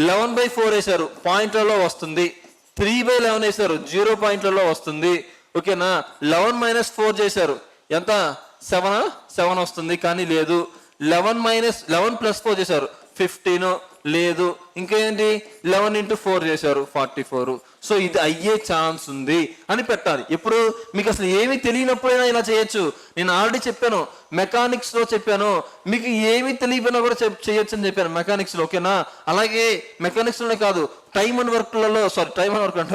11/4 వేశారు, పాయింట్లలో వస్తుంది. 3/11 వేశారు, 0 పాయింట్లలో వస్తుంది. ఓకేనా? 11 - 4 చేశారు, ఎంత? 7 వస్తుంది. కానీ లేదు. 11 + 4 చేశారు, 15. లేదు. ఇంకేంటి? 11 × 4 చేశారు, 44. సో ఇది అయ్యే ఛాన్స్ ఉంది అని పెట్టాలి. ఎప్పుడు మీకు అసలు ఏమీ తెలియనప్పుడైనా ఇలా చేయొచ్చు. నేను ఆల్రెడీ చెప్పాను, మెకానిక్స్లో చెప్పాను, మీకు ఏమీ తెలియపోయినా కూడా చేయొచ్చు అని చెప్పాను మెకానిక్స్లో. ఓకేనా? అలాగే మెకానిక్స్లోనే కాదు, టైమ్ అండ్ వర్క్ అంట,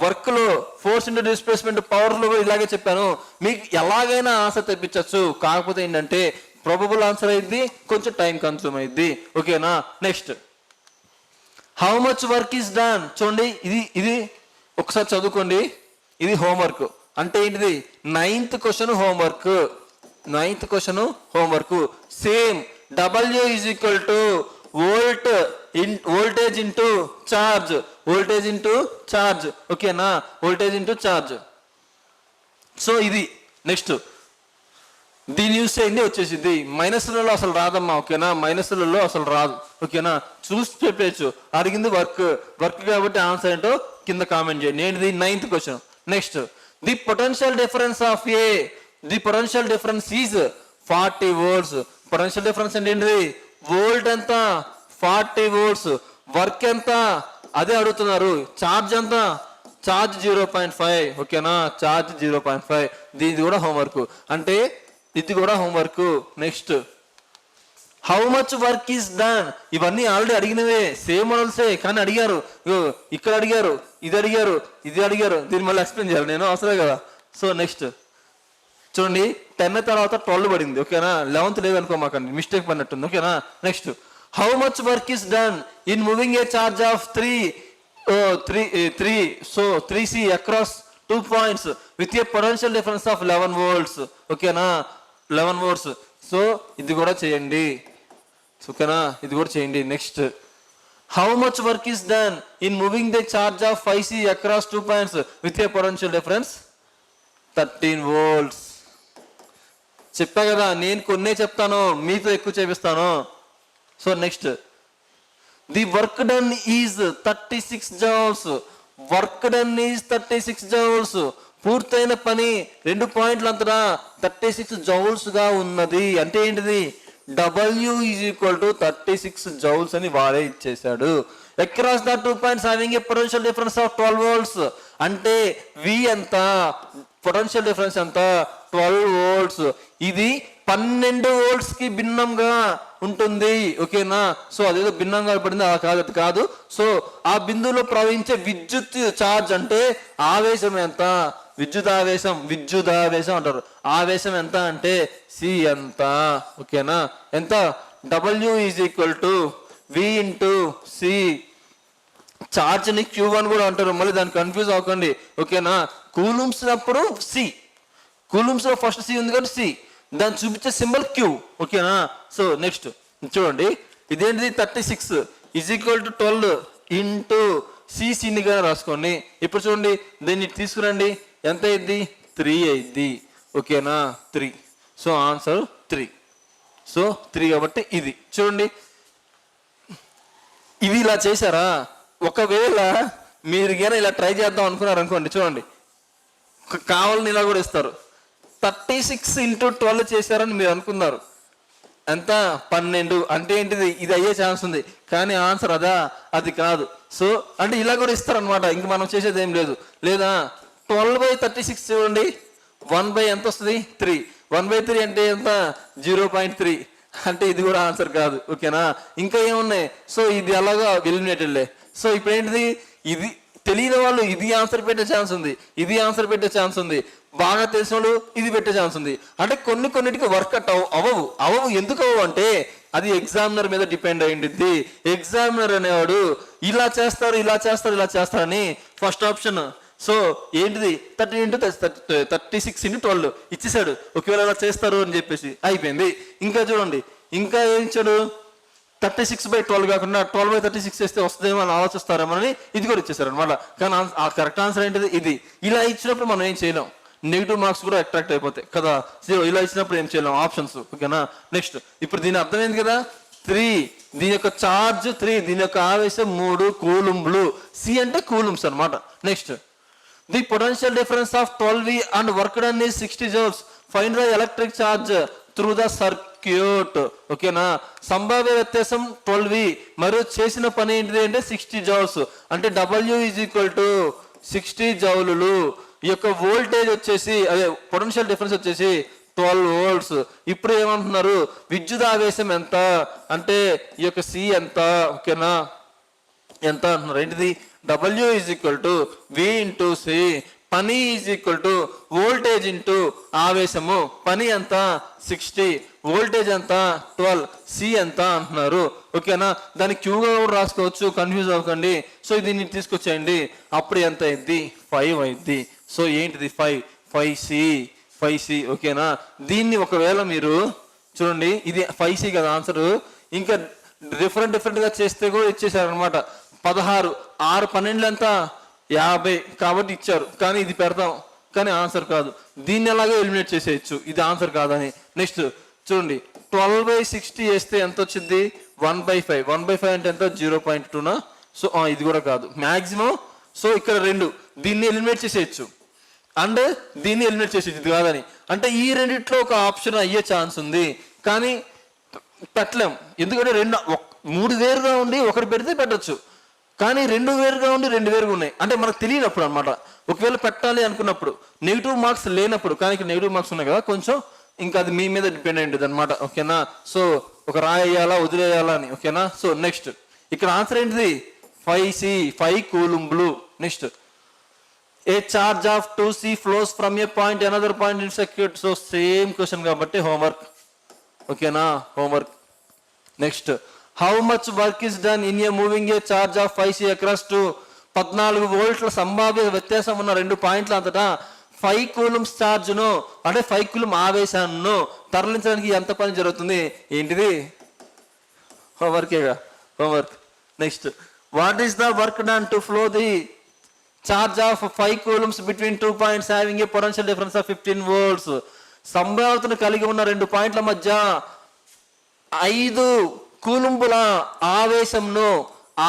వర్క్లో ఫోర్స్ ఇంటూ డిస్ప్లేస్మెంట్ పవర్లో కూడా ఇలాగే చెప్పాను. మీకు ఎలాగైనా ఆన్సర్ తెప్పించవచ్చు. కాకపోతే ఏంటంటే ప్రాబబుల్ ఆన్సర్ అయింది, కొంచెం టైం కన్స్యూమ్ అయింది. ఓకేనా? Next how much work is done. చూడండి, ఇది ఒకసారి చదువుకోండి. ఇది హోంవర్క్. అంటే ఏంటిది? 9th question homework. 9th question homework. Same W is equal to voltage into charge. Voltage into charge. ఓకేనా? Voltage into charge. సో ఇది నెక్స్ట్ దీన్ని యూస్ చేయండి, వచ్చేసింది. మైనస్లలో అసలు రాదమ్మా. ఓకేనా? మైనస్లలో అసలు రాదు. ఓకేనా? చూసి చెప్పేయచ్చు. అడిగింది వర్క్ కాబట్టి ఆన్సర్ ఏంటో కింద కామెంట్ చేయండి. ఏంటిది? 9th question. Next the potential difference of A. The potential difference is 40 volts. Potential difference అంటే ఏంటిది? వోల్ట్ ఎంత? 40 volts. వర్క్ ఎంత? అదే అడుగుతున్నారు. ఛార్జ్ ఎంత? ఛార్జ్ 0.5. ఓకేనా? ఛార్జ్ 0.5. దీనిది కూడా హోంవర్క్. అంటే ఇది కూడా homework. Next how much work is done, ఇవన్నీ ఆల్రెడీ అడిగినవే, సేమ్ మోడల్సే, కానీ అడిగారు ఇక్కడ అడిగారు, ఇది అడిగారు, ఇది అడిగారు, దీన్ని మళ్ళీ ఎక్స్ప్లెయిన్ చేయాలి నేను, అవసరం కదా. సో నెక్స్ట్ చూడండి, 10 తర్వాత 12 పడింది, ఓకేనా. 11th లేదనుకోమాకండి, మిస్టేక్ పడినట్టుంది, ఓకేనా. Next how much work is done in moving a charge of 3 so 3C across 2 points with a potential difference of 11 volts, ఓకేనా. 11 volts. సో ఇది కూడా చేయండి, ఓకేనా, ఇది కూడా చేయండి. Next how much work is done in moving the charge of 5C across 2 points with a potential difference 13 volts. చెప్పా కదా, నేను కొన్నే చెప్తాను, మీతో ఎక్కువ చేపిస్తాను. So next the work done is 36 joules. Work done is 36 joules. పూర్తయిన పని 2 పాయింట్ల అంతటా 36 joules గా ఉన్నది. అంటే ఏంటిది, W is equal to 36 joules అని వాడే ఇచ్చేసాడు. Across the 2 points having a potential difference of 12 volts. అంటే V ఎంత, పొటెన్షియల్ డిఫరెన్స్ ఎంత, 12 volts. ఇది 12 volts కి భిన్నంగా ఉంటుంది, ఓకేనా. సో అదేదో భిన్నంగా పడింది, అలా కాదు, అది కాదు. సో ఆ బిందువులో ప్రవహించే విద్యుత్ ఛార్జ్ అంటే ఆవేశం ఎంత, విద్యుదావేశం అంటారు. ఆవేశం ఎంత అంటే C ఎంత, ఓకేనా. ఎంత, W is equal to V into C. Charge ని Q1 కూడా అంటారు, మళ్ళీ దాన్ని కన్ఫ్యూజ్ అవ్వకండి, ఓకేనా. కూలుమ్స్ అప్పుడు C, కూలుమ్స్ లో ఫస్ట్ C ఉంది కాబట్టి C, దాన్ని చూపించే సింబల్ Q, ఓకేనా. సో నెక్స్ట్ చూడండి, ఇదేంటిది 36 ఈజ్ ఈక్వల్ టు 12 ఇంటూ సినిగా రాసుకోండి. ఇప్పుడు చూడండి, దీన్ని తీసుకురండి, ఎంత అయింది, 3 అయింది, ఓకేనా. 3. So answer 3. సో 3 కాబట్టి ఇది చూడండి, ఇది ఇలా చేశారా. ఒకవేళ మీరు కానీ ఇలా ట్రై చేద్దాం అనుకున్నారు అనుకోండి, చూడండి కావాలని ఇలా కూడా ఇస్తారు. 36 ఇంటూ 12 చేశారని మీరు అనుకున్నారు, ఎంత, 12. అంటే ఏంటిది, ఇది అయ్యే ఛాన్స్ ఉంది, కానీ ఆన్సర్ అదా, అది కాదు. సో అంటే ఇలా కూడా ఇస్తారనమాట, ఇంక మనం చేసేది ఏం లేదు. లేదా 12/36 చూడండి, 1 ఎంత వస్తుంది, 3. 1/3 అంటే ఎంత, 0.3. అంటే ఇది కూడా ఆన్సర్ కాదు, ఓకేనా. ఇంకా ఏమున్నాయి, సో ఇది అలాగా ఎలిమినేటెడ్లే. సో ఇప్పుడు ఏంటిది, ఇది తెలియని వాళ్ళు ఇది ఆన్సర్ పెట్టే ఛాన్స్ ఉంది, ఇది ఆన్సర్ పెట్టే ఛాన్స్ ఉంది, బాగా తెలిసిన వాళ్ళు ఇది పెట్టే ఛాన్స్ ఉంది. అంటే కొన్నిటికి వర్కౌట్ అవ్వవు. ఎందుకు అవ్వవు అంటే అది ఎగ్జామినర్ మీద డిపెండ్ అయి ఉంటుంది. ఎగ్జామినర్ అనేవాడు ఇలా చేస్తారు అని ఫస్ట్ ఆప్షన్, సో ఏంటిది 30 ఇంటూ 36 ఇంటూ 12 ఇచ్చేసాడు, ఒకవేళ అలా చేస్తారు అని చెప్పేసి అయిపోయింది. ఇంకా చూడండి, ఇంకా ఏం ఇచ్చాడు, 36/12 కాకుండా 12/36 చేస్తే వస్తుందేమో అని ఆలోచిస్తారేమోనని ఇది కూడా ఇచ్చేసారు అనమాట. కానీ ఆ కరెక్ట్ ఆన్సర్ ఏంటిది, ఇది. ఇలా ఇచ్చినప్పుడు మనం ఏం చేయలేం, నెగిటివ్ మార్క్స్ కూడా అట్రాక్ట్ అయిపోతాయి కదా. ఇలా ఇచ్చినప్పుడు ఏం చేయలేం, ఆప్షన్స్, ఓకేనా. నెక్స్ట్ ఇప్పుడు దీని అర్థమైంది కదా, 3, దీని యొక్క ఛార్జ్ 3, దీని యొక్క ఆవేశం 3 కూలుంబ్లు. C అంటే కూలుమ్స్ అనమాట. Next the potential difference of 12V and work done is 60 joules. Find the electric charge through the circuit, ఓకేనా. సంభావ్య వ్యత్యాసం 12V మరియు చేసిన పని ఏంటిది అంటే 60 joules. అంటే W ఈజ్ ఈక్వల్ టు 60 జౌలులు. ఈ యొక్క వోల్టేజ్ వచ్చేసి, అదే పొటెన్షియల్ డిఫరెన్స్ వచ్చేసి 12 volts. ఇప్పుడు ఏమంటున్నారు, విద్యుదావేశం ఎంత అంటే ఈ యొక్క C ఎంత, ఓకేనా, ఎంత అంటున్నారు. ఏంటిది, W is equal to V into C. పని is equal to voltage into ఆవేశము. పని ఎంత, 60, వోల్టేజ్ ఎంత, 12, C ఎంత అంటున్నారు, ఓకేనా. దాన్ని క్యూగా కూడా రాసుకోవచ్చు, కన్ఫ్యూజ్ అవ్వకండి. సో దీన్ని తీసుకొచ్చేయండి, అప్పుడు ఎంత అయింది, 5 అయింది. సో ఏంటిది, 5C, ఓకేనా. దీన్ని ఒకవేళ మీరు చూడండి, ఇది 5C కదా ఆన్సర్. ఇంకా డిఫరెంట్ గా చేస్తే కూడా ఇచ్చేసారు అనమాట. 16, 6, 12 ఎంత, 50 కాబట్టి ఇచ్చారు, కానీ ఇది పెడతాం, కానీ ఆన్సర్ కాదు. దీన్ని ఎలాగో ఎలిమినేట్ చేసేయచ్చు, ఇది ఆన్సర్ కాదని. నెక్స్ట్ చూడండి, 12/60 వేస్తే ఎంత వచ్చింది, 1/5. 1/5 అంటే ఎంత, 0.2నా. సో ఇది కూడా కాదు మ్యాక్సిమం. సో ఇక్కడ 2, దీన్ని ఎలిమినేట్ చేసేయచ్చు అండ్ దీన్ని ఎలిమినేట్ చేసేయచ్చు, ఇది కాదని. అంటే ఈ రెండిట్లో ఒక ఆప్షన్ అయ్యే ఛాన్స్ ఉంది, కానీ పెట్టలేం. ఎందుకంటే 3 వేరుగా ఉండి ఒకటి పెడితే పెట్టచ్చు, కానీ 2 వేరుగా ఉండి 2 వేరుగా ఉన్నాయి. అంటే మనకు తెలియనప్పుడు అనమాట. ఒకవేళ పెట్టాలి అనుకున్నప్పుడు, నెగిటివ్ మార్క్స్ లేనప్పుడు, కానీ ఇక్కడ నెగిటివ్ మార్క్స్ ఉన్నాయి కదా, కొంచెం ఇంకా అది మీ మీద డిపెండ్ అయి ఉంటుంది అనమాట. ఓకేనా, సో ఒక రాయి వేయాలా వదిలేయాలా అని. ఓకేనా, సో నెక్స్ట్ ఇక్కడ ఆన్సర్ ఏంటిది 5C 5 కూలుంబ్లు. Next a charge of 2C flows from a point another point in circuit. So same question కాబట్టి హోంవర్క్. ఓకేనా, homework. Next how much work is done in a moving a charge of 5C across to 14 వోల్ట్ల సంభావ్య వ్యత్యాసం ఉన్న 2 పాయింట్ల అంతటా 5 coulombs ఛార్జ్ను అంటే 5 coulomb ఆవేశాన్ని తరలించడానికి ఎంత పని జరుగుతుంది? ఏంటిది? హోంవర్కేగా, homework. Next what is the work done to flow the charge of 5 coulombs between 2 points having a potential difference of 15 volts. సంభావ్యతను కలిగి ఉన్న 2 పాయింట్ల మధ్య 5 కూలుంబుల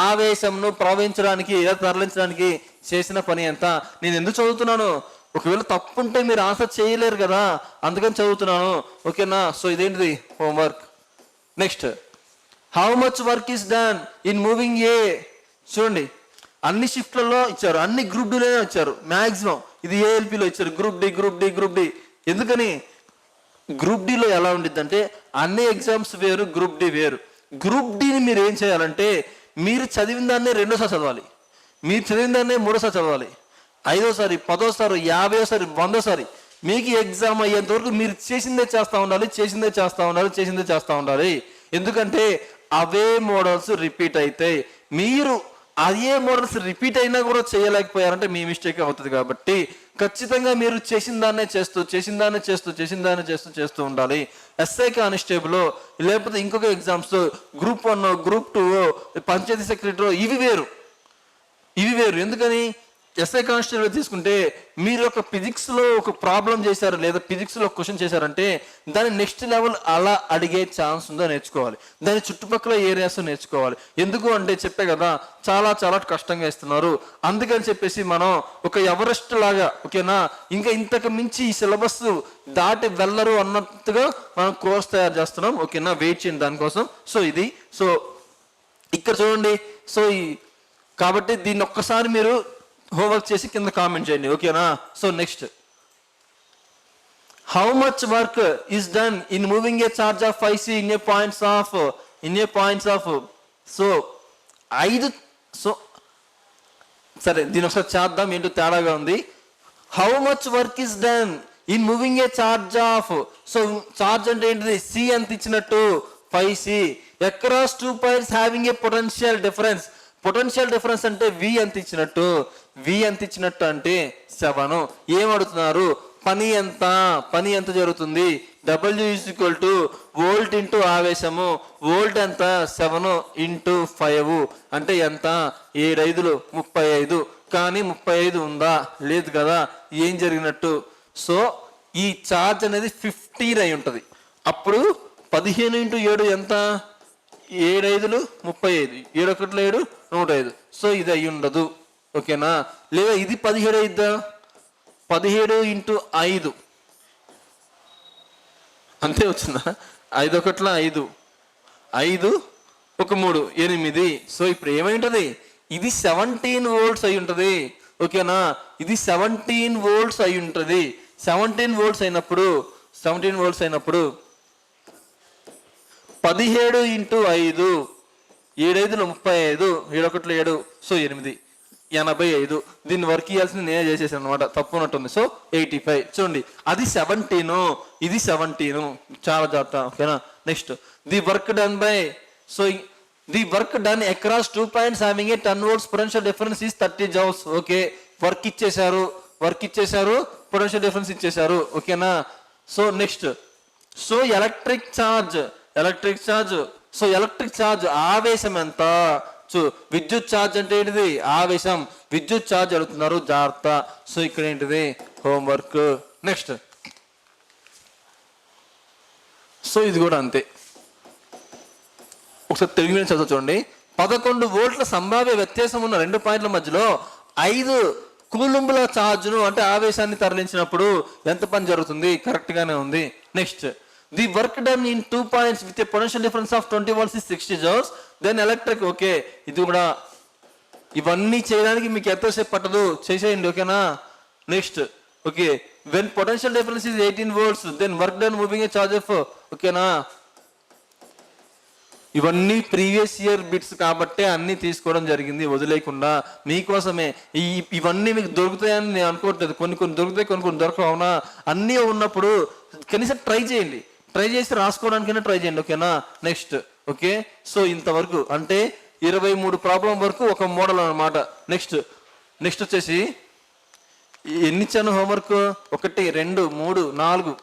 ఆవేశంను ప్రవహించడానికి లేదా తరలించడానికి చేసిన పని ఎంత? నేను ఎందుకు చదువుతున్నాను? ఒకవేళ తప్పుంటే మీరు ఆన్సర్ చేయలేరు కదా, అందుకని చదువుతున్నాను. ఓకేనా, సో ఇదేంటిది? Homework. Next how much work is done in moving a. చూడండి, అన్ని షిఫ్ట్లలో ఇచ్చారు, అన్ని గ్రూప్ డిలోనే ఇచ్చారు మ్యాక్సిమం. ఇది ఏఎల్పిలో ఇచ్చారు గ్రూప్ డి. ఎందుకని? గ్రూప్ డిలో ఎలా ఉండిద్ది అంటే అన్ని ఎగ్జామ్స్ వేరు, గ్రూప్ డి వేరు. గ్రూప్ డిని మీరు ఏం చేయాలంటే మీరు చదివిన దాన్నే 2సారి చదవాలి, మీరు చదివిన దాన్నే 3సారి చదవాలి, 5ఓసారి 10ఓసారి 50ఓసారి 100ఓసారి. మీకు ఎగ్జామ్ అయ్యేంత వరకు మీరు చేసిందే చేస్తూ ఉండాలి. ఎందుకంటే అవే మోడల్స్ రిపీట్ అవుతాయి. మీరు అదే మోడల్స్ రిపీట్ అయినా కూడా చేయలేకపోయారంటే మీ మిస్టేక్ అవుతుంది. కాబట్టి ఖచ్చితంగా మీరు చేసిన దాన్నే చేస్తూ ఉండాలి. ఎస్ఐ కానిస్టేబుల్ లేకపోతే ఇంకొక exams group 1 group 2 panchayati secretary ఇవి వేరు. ఎందుకని? ఎస్ఐ కానిస్టేబుల్ తీసుకుంటే మీరు ఒక ఫిజిక్స్లో ఒక ప్రాబ్లం చేశారు లేదా ఫిజిక్స్లో క్వశ్చన్ చేశారంటే దాని నెక్స్ట్ లెవెల్ అలా అడిగే ఛాన్స్ ఉందో నేర్చుకోవాలి, దాని చుట్టుపక్కల ఏరియాస్ నేర్చుకోవాలి. ఎందుకు అంటే చెప్పే కదా చాలా కష్టంగా ఇస్తున్నారు, అందుకని చెప్పేసి మనం ఒక ఎవరెస్ట్ లాగా ఓకేనా ఇంకా ఇంతకు మించి ఈ సిలబస్ దాటి వెళ్ళరు అన్నట్టుగా మనం కోర్స్ తయారు చేస్తున్నాం. ఓకేనా, వెయిట్ చేయండి దానికోసం. సో ఇది ఇక్కడ చూడండి. సో కాబట్టి దీన్ని ఒక్కసారి మీరు హోంవర్క్ చేసి కింద కామెంట్ చేయండి. ఓకేనా, so next how much work is done in moving a charge of 5C in a points of so 5. So సరే దీని ఒకసారి చేద్దాం, ఏంటో తేడాగా ఉంది. How much work is done in moving a charge of. So charge అంటే ఏంటిది? C ఎంత ఇచ్చినట్టు 5C across 2 points having a potential difference. Potential difference అంటే V ఎంత ఇచ్చినట్టు అంటే 7. ఏం అడుగుతున్నారు? పని ఎంత జరుగుతుంది? W = వోల్ట్ ఇంటూ ఆవేశము. వోల్ట్ ఎంత? 7 × 5 అంటే ఎంత? 7 5 35. కానీ 35 ఉందా? లేదు కదా. ఏం జరిగినట్టు? సో ఈ ఛార్జ్ అనేది 15 అయి ఉంటుంది. అప్పుడు 15 × 7 ఎంత? 7 5 35, 7 1 7 105. సో ఇది అయి ఉండదు. ఓకేనా, లేదా ఇది 17 అయిద్దా? 17 × 5 అంతే వచ్చిందా? 5 1 5, 5 1 3 8. సో ఇప్పుడు ఏమైంటది? ఇది 17 వోల్ట్స్ అయి ఉంటుంది. ఓకేనా, ఇది 17 వోల్ట్స్ అయి ఉంటుంది. 17 వోల్ట్స్ అయినప్పుడు 17 35 × 5 7 5 35, 7 1 7, సో 8 85. దీన్ని వర్క్ ఇవ్వాల్సింది నేనే చేసేసాను అనమాట, తప్పు ఉన్నట్టుంది. సో 85. చూడండి, అది 17, ఇది 17. చాలా జాగ్రత్త. ఓకేనా, next the work done by. So the work done across 2 points having a 10 volts potential difference is 30 joules. Okay, work ఇచ్చేశారు, పొటెన్షియల్ డిఫరెన్స్ ఇచ్చేశారు. ఓకేనా, so next so electric charge. So electric charge ఆవేశం ఎంత? విద్యుత్ ఛార్జ్ అంటే ఏంటిది? ఆవేశం. విద్యుత్ ఛార్జ్ అడుగుతున్నారు, జాగ్రత్త. సో ఇక్కడ ఏంటిది? హోంవర్క్. నెక్స్ట్ సో ఇది కూడా అంతే. ఒకసారి తెలుగు మీద చదువు చూడండి. 11 వోల్ట్ల సంభావ్య వ్యత్యాసం ఉన్న 2 పాయింట్ల మధ్యలో 5 కూలుంబుల ఛార్జ్ను అంటే ఆవేశాన్ని తరలించినప్పుడు ఎంత పని జరుగుతుంది? కరెక్ట్ గానే ఉంది. Next the work done in 2 points with a potential difference of 20 volts is 60 joules. Then electric. Okay, ఇది కూడా ఇవన్నీ చేయడానికి మీకు ఎంతసేపు పట్టదు, చేసేయండి. ఓకేనా, next okay, when potential difference is 18 volts then work done moving a charge of, ఓకేనా. ఇవన్నీ ప్రీవియస్ ఇయర్ బిట్స్ కాబట్టి అన్నీ తీసుకోవడం జరిగింది వదిలేయకుండా మీకోసమే. ఇవన్నీ మీకు దొరుకుతాయని నేను అనుకోవట్లేదు, కొన్ని దొరుకుతాయి, కొన్ని దొరకవు, అవునా. అన్నీ ఉన్నప్పుడు కనీసం ట్రై చేయండి, ట్రై చేసి రాసుకోవడానికైనా ట్రై చేయండి, ఓకేనా. నెక్స్ట్, ఓకే, సో ఇంతవరకు అంటే 23 ప్రాబ్లం వరకు ఒక మోడల్ అనమాట. నెక్స్ట్ వచ్చేసి ఎన్ని ఇచ్చాను హోంవర్క్? 1 2 3 4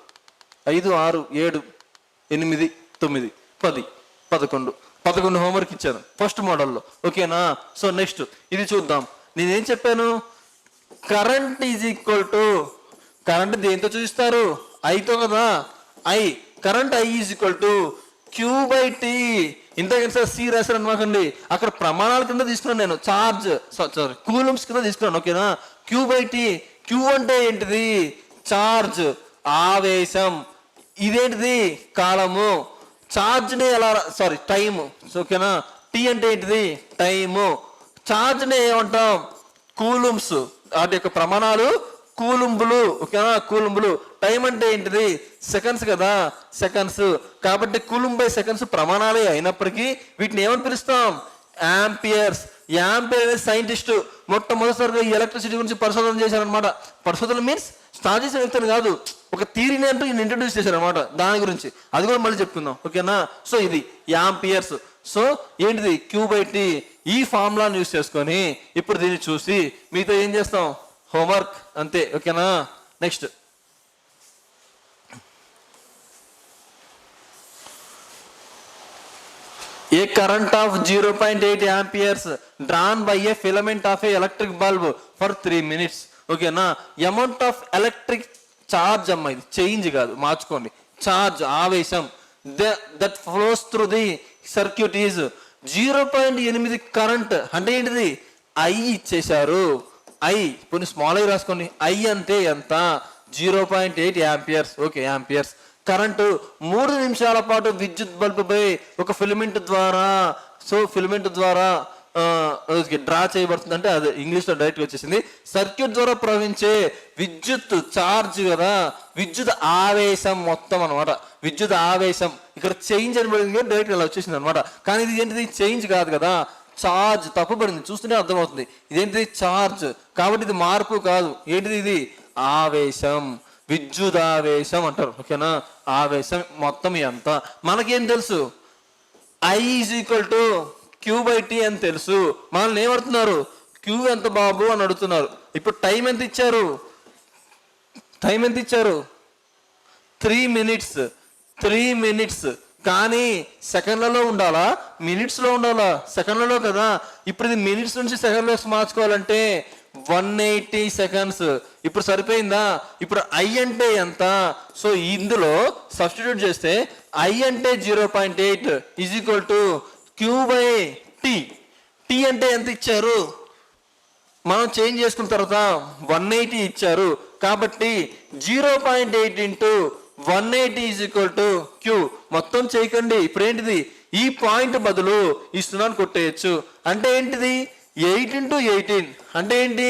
5 6 7 8 9 10 11 హోంవర్క్ ఇచ్చాను ఫస్ట్ మోడల్లో, ఓకేనా. సో నెక్స్ట్ ఇది చూద్దాం. నేనేం చెప్పాను? Current is equal to, current దేంతో చూపిస్తారు? ఐతో కదా. Current I is equal to Q/T. ఇంతకంటే సార్ సి రాశారు అనమాకండి, అక్కడ ప్రమాణాల కింద తీసుకున్నాను నేను, చార్జ్ కూలమ్స్ కింద తీసుకున్నాను, ఓకేనా. Q/T. Q అంటే ఏంటిది? చార్జ్, ఆవేశం. ఇదేంటిది? కాలము. చార్జ్ని ఎలా టైము, ఓకేనా. టీ అంటే ఏంటిది? టైము. చార్జ్ని ఏమంటాం? కూలుమ్స్. వాటి యొక్క ప్రమాణాలు కూలుంబులు, ఓకేనా, కూలుంబులు. టైం అంటే ఏంటిది? సెకండ్స్ కదా, సెకండ్స్. కాబట్టి కూలుంబ్/సెకండ్స్ ప్రమాణాలే అయినప్పటికీ వీటిని ఏమని పిలుస్తాం? యాంపియర్స్. యాంపియర్ అనే సైంటిస్ట్ మొట్టమొదటిసారిగా ఈ ఎలక్ట్రిసిటీ గురించి పరిశోధన చేశారనమాట. పరిశోధన మీన్స్ స్టార్ట్ చేసిన వ్యక్తిని కాదు, ఒక థియరీని అంటూ ఈయన ఇంట్రడ్యూస్ చేశారనమాట దాని గురించి. అది కూడా మళ్ళీ చెప్పుకుందాం, ఓకేనా. సో ఇది యాంపియర్స్. సో ఏంటిది? Q/T. ఈ ఫార్ములాని యూస్ చేసుకొని ఇప్పుడు దీన్ని చూసి మీతో ఏం చేస్తాం? హోంవర్క్ అంతే, ఓకేనా. Next, A current of 0.8 amperes drawn by A filament of A electric bulb for 3 minutes, ఓకేనా. అమౌంట్ ఆఫ్ ఎలక్ట్రిక్ చార్జ్ అమ్మ, ఇది చేంజ్ కాదు, మార్చుకోండి. చార్జ్, ఆవేశం, that flows through the circuit is 0.8 current. అంటే ఏంటిది? ఐ ఇచ్చేశారు. కొన్ని స్మాల్ ఐ రాసుకోండి. ఐ అంటే ఎంత? 0.8 amperes, ఓకే, యాంపియర్స్. కరెంటు 3 నిమిషాల పాటు విద్యుత్ బల్బు పై ఒక ఫిలమెంట్ ద్వారా, సో ఫిలమెంట్ ద్వారా డ్రా చేయబడుతుంది. అంటే అది ఇంగ్లీష్లో డైరెక్ట్ వచ్చేసింది. సర్క్యూట్ ద్వారా ప్రవహించే విద్యుత్ చార్జ్ కదా, విద్యుత్ ఆవేశం మొత్తం అనమాట. విద్యుత్ ఆవేశం ఇక్కడ చేంజ్ అని పడింది, డైరెక్ట్ ఇలా వచ్చేసింది అనమాట. కానీ ఇది ఏంటిది? చేంజ్ కాదు కదా, చార్జ్. తప్పుపడింది, చూస్తుంటే అర్థమవుతుంది. ఇదేంటిది? చార్జ్. కాబట్టి ఇది మార్పు కాదు. ఏంటిది? ఇది ఆవేశం, విద్యుదావేశం అంటారు, ఓకేనా. ఆవేశం మొత్తం ఎంత మనకేం తెలుసు? I is equal to Q/T అని తెలుసు. మనల్ని ఏమడుతున్నారు? Q ఎంత బాబు అని అడుగుతున్నారు. ఇప్పుడు టైం ఎంత ఇచ్చారు? 3 minutes. కానీ సెకండ్లలో ఉండాలా, మినిట్స్లో ఉండాలా? సెకండ్లలో కదా. ఇప్పుడు ఇది మినిట్స్ నుంచి సెకండ్లోకి మార్చుకోవాలంటే 180 seconds. ఇప్పుడు సరిపోయిందా? ఇప్పుడు ఐ అంటే ఎంత? సో ఇందులో సబ్స్టిట్యూట్ చేస్తే ఐ అంటే 0.8 is equal to Q/T. Tea అంటే ఎంత ఇచ్చారు? మనం చేంజ్ చేసుకున్న తర్వాత 180 ఇచ్చారు. కాబట్టి 0.8 into 180 is equal to Q. మొత్తం చేయకండి. ఇప్పుడు ఏంటిది? ఈ పాయింట్ బదులు ఈ సున్నాను కొట్టేయచ్చు. అంటే ఏంటిది? 8 into 18 అంటే ఏంటి?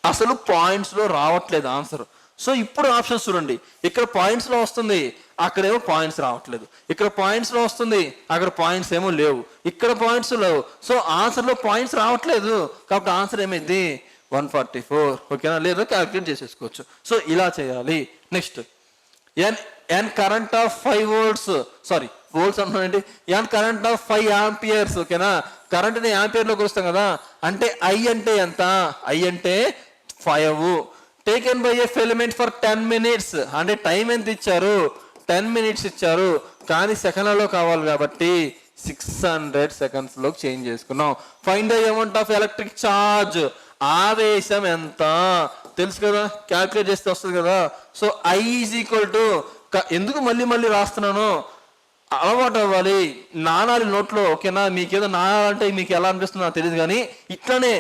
అసలు పాయింట్స్లో రావట్లేదు ఆన్సర్. సో ఇప్పుడు ఆప్షన్స్ చూడండి. ఇక్కడ పాయింట్స్లో వస్తుంది, అక్కడేమో పాయింట్స్ రావట్లేదు. ఇక్కడ పాయింట్స్లో వస్తుంది, అక్కడ పాయింట్స్ ఏమో లేవు. ఇక్కడ పాయింట్స్ లేవు. సో ఆన్సర్లో పాయింట్స్ రావట్లేదు. కాబట్టి ఆన్సర్ ఏమైంది? 144, ఓకేనా. లేదా క్యాల్కులేట్ చేసేసుకోవచ్చు. సో ఇలా చేయాలి. Next, an current of 5 volts, sorry volts అంటున్నానండి. ఎన్ కరెంట్ ఆఫ్ 5 amperes, ఓకేనా. కరెంట్ని యాంపియర్లోకి వస్తాం కదా. అంటే ఐ అంటే ఎంత? ఐ అంటే 5. Taken by A filament for 10 minutes. అంటే టైం ఎంత ఇచ్చారు? 10 minutes ఇచ్చారు. కానీ సెకండ్లలో కావాలి కాబట్టి 600 secondsలోకి చేంజ్ చేసుకున్నాం. Find the amount of electric charge. ఆవేశం ఎంత తెలుసు కదా, క్యాల్కులేట్ చేస్తే వస్తుంది కదా. So I is equal to, ఎందుకు మళ్ళీ రాస్తున్నాను? అలవాటు అవ్వాలి, నానాలి నోట్లో, ఓకేనా. మీకేదో నానాలంటే మీకు ఎలా అనిపిస్తుందో నాకు తెలియదు, కానీ ఇట్లానే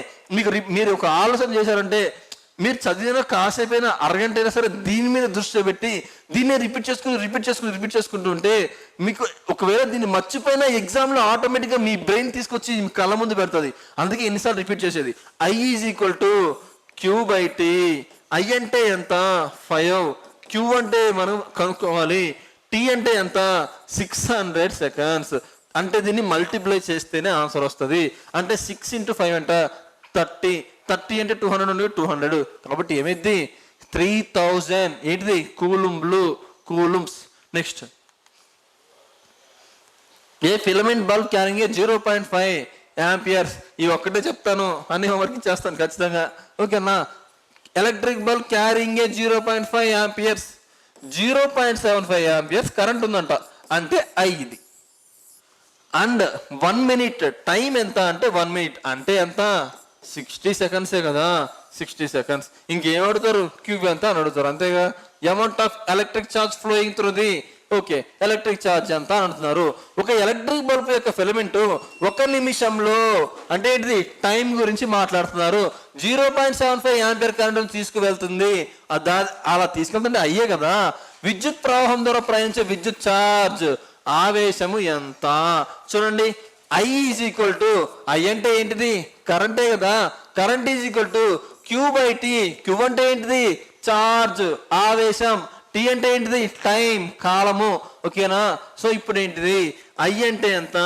మీరు ఒక ఆలోచన చేశారంటే మీరు చదివిన కాసేపైనా అరగంట అయినా సరే దీని మీద దృష్టి పెట్టి దీన్నే రిపీట్ చేసుకుంటూ ఉంటే మీకు ఒకవేళ దీన్ని మర్చిపోయినా ఎగ్జామ్లో ఆటోమేటిక్గా మీ బ్రెయిన్ తీసుకొచ్చి మీ కళ్ళ ముందు పెడుతుంది. అందుకే ఎన్నిసార్లు రిపీట్ చేసేది. I is equal to Q/T. I అంటే ఎంత 5, Q అంటే మనం కనుక్కోవాలి, T అంటే ఎంత 600 సెకండ్స్. అంటే దీన్ని మల్టిప్లై చేస్తేనే ఆన్సర్ వస్తుంది. అంటే 6 × 5 అంట 30, 30 అంటే 200 నుండి 200, కాబట్టి ఏమైంది 3000 ఏంటిది కూలుమ్స్. నెక్స్ట్, ఏ ఫిలమెంట్ బల్బ్ క్యారింగ్ 0.5 యాంపియర్స్. ఇవి ఒక్కటే చెప్తాను, అన్ని హోంవర్క్ చేస్తాను ఖచ్చితంగా, ఓకేనా. Electric bulb carrying 0.5 amperes, 0.75 amperes current ఉందంట, అంటే ఇది. అండ్ 1 మినిట్ టైం ఎంత అంటే 1 మినిట్ అంటే ఎంత 60 సెకండ్సే కదా, 60 సెకండ్స్. ఇంకేం అడుగుతారు, క్యూబ్ ఎంత అని అడుగుతారు, అంతేగా. Amount of electric charge flowing through the, okay, electric charge ఎంత అని అంటున్నారు. ఒక ఎలక్ట్రిక్ బల్బ్ యొక్క ఫిలమెంట్ 1 నిమిషంలో అంటే ఏంటిది టైం గురించి మాట్లాడుతున్నారు. 0.75 యాంపియర్ కరెంట్ తీసుకువెళ్తుంది. అలా తీసుకెళ్తుంటే అయ్యే కదా. విద్యుత్ ప్రవాహం ద్వారా ప్రయాణించే విద్యుత్ ఛార్జ్ ఆవేశము ఎంత చూడండి. I is equal to, I అంటే ఏంటిది కరెంటే కదా, current is equal to Q/T. Q అంటే ఏంటిది ఛార్జ్ ఆవేశం, T అంటే ఏంటిది టైం కాలము, ఓకేనా. సో ఇప్పుడు ఏంటిది I అంటే ఎంత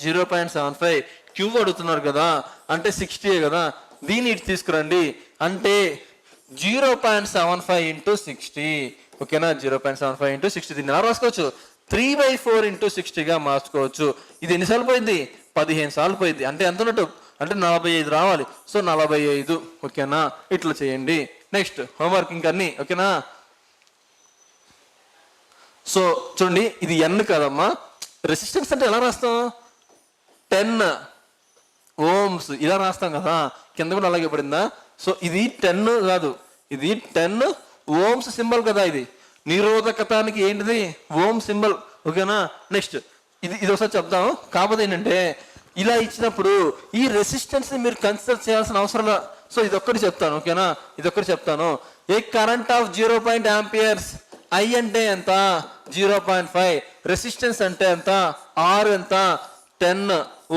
0.75, Q అడుగుతున్నారు కదా, అంటే 60 కదా, దీన్ని ఇటు తీసుకురండి, అంటే 0.75 × 60, ఓకేనా. 0.75 × 60 దీన్ని ఎలా రాసుకోవచ్చు 3/4 × 60గా మార్చుకోవచ్చు. ఇది ఎన్నిసార్లు పోయింది 15 సార్లు పోయింది, అంటే ఎంత ఉన్నట్టు అంటే 45 రావాలి. సో 45, ఓకేనా. ఇట్లా చేయండి. నెక్స్ట్ హోంవర్క్ ఇంకన్నీ, ఓకేనా. సో చూడండి, ఇది N కదమ్మా, రెసిస్టెన్స్ అంటే ఎలా రాస్తాం 10 ఓమ్స్ ఇలా రాస్తాం కదా, కింద కూడా అలాగే పడిందా. సో ఇది 10 కాదు, ఇది 10 ఓమ్స్ సింబల్ కదా, ఇది నిరోధకతానికి ఏంటిది ఓం సింబల్, ఓకేనా. నెక్స్ట్ ఇది ఒకసారి చెప్దాం. కాకపోతే ఏంటంటే ఇలా ఇచ్చినప్పుడు ఈ రెసిస్టెన్స్ ని మీరు కన్సిడర్ చేయాల్సిన అవసరం. సో ఇదొక్కటి చెప్తాను, ఓకేనా, ఇదొక్కటి చెప్తాను. ఏ కరెంట్ ఆఫ్ 0 ఆంపియర్స్, I అంటే ఎంత 0.5, రెసిస్టెన్స్ అంటే ఎంత R ఎంత 10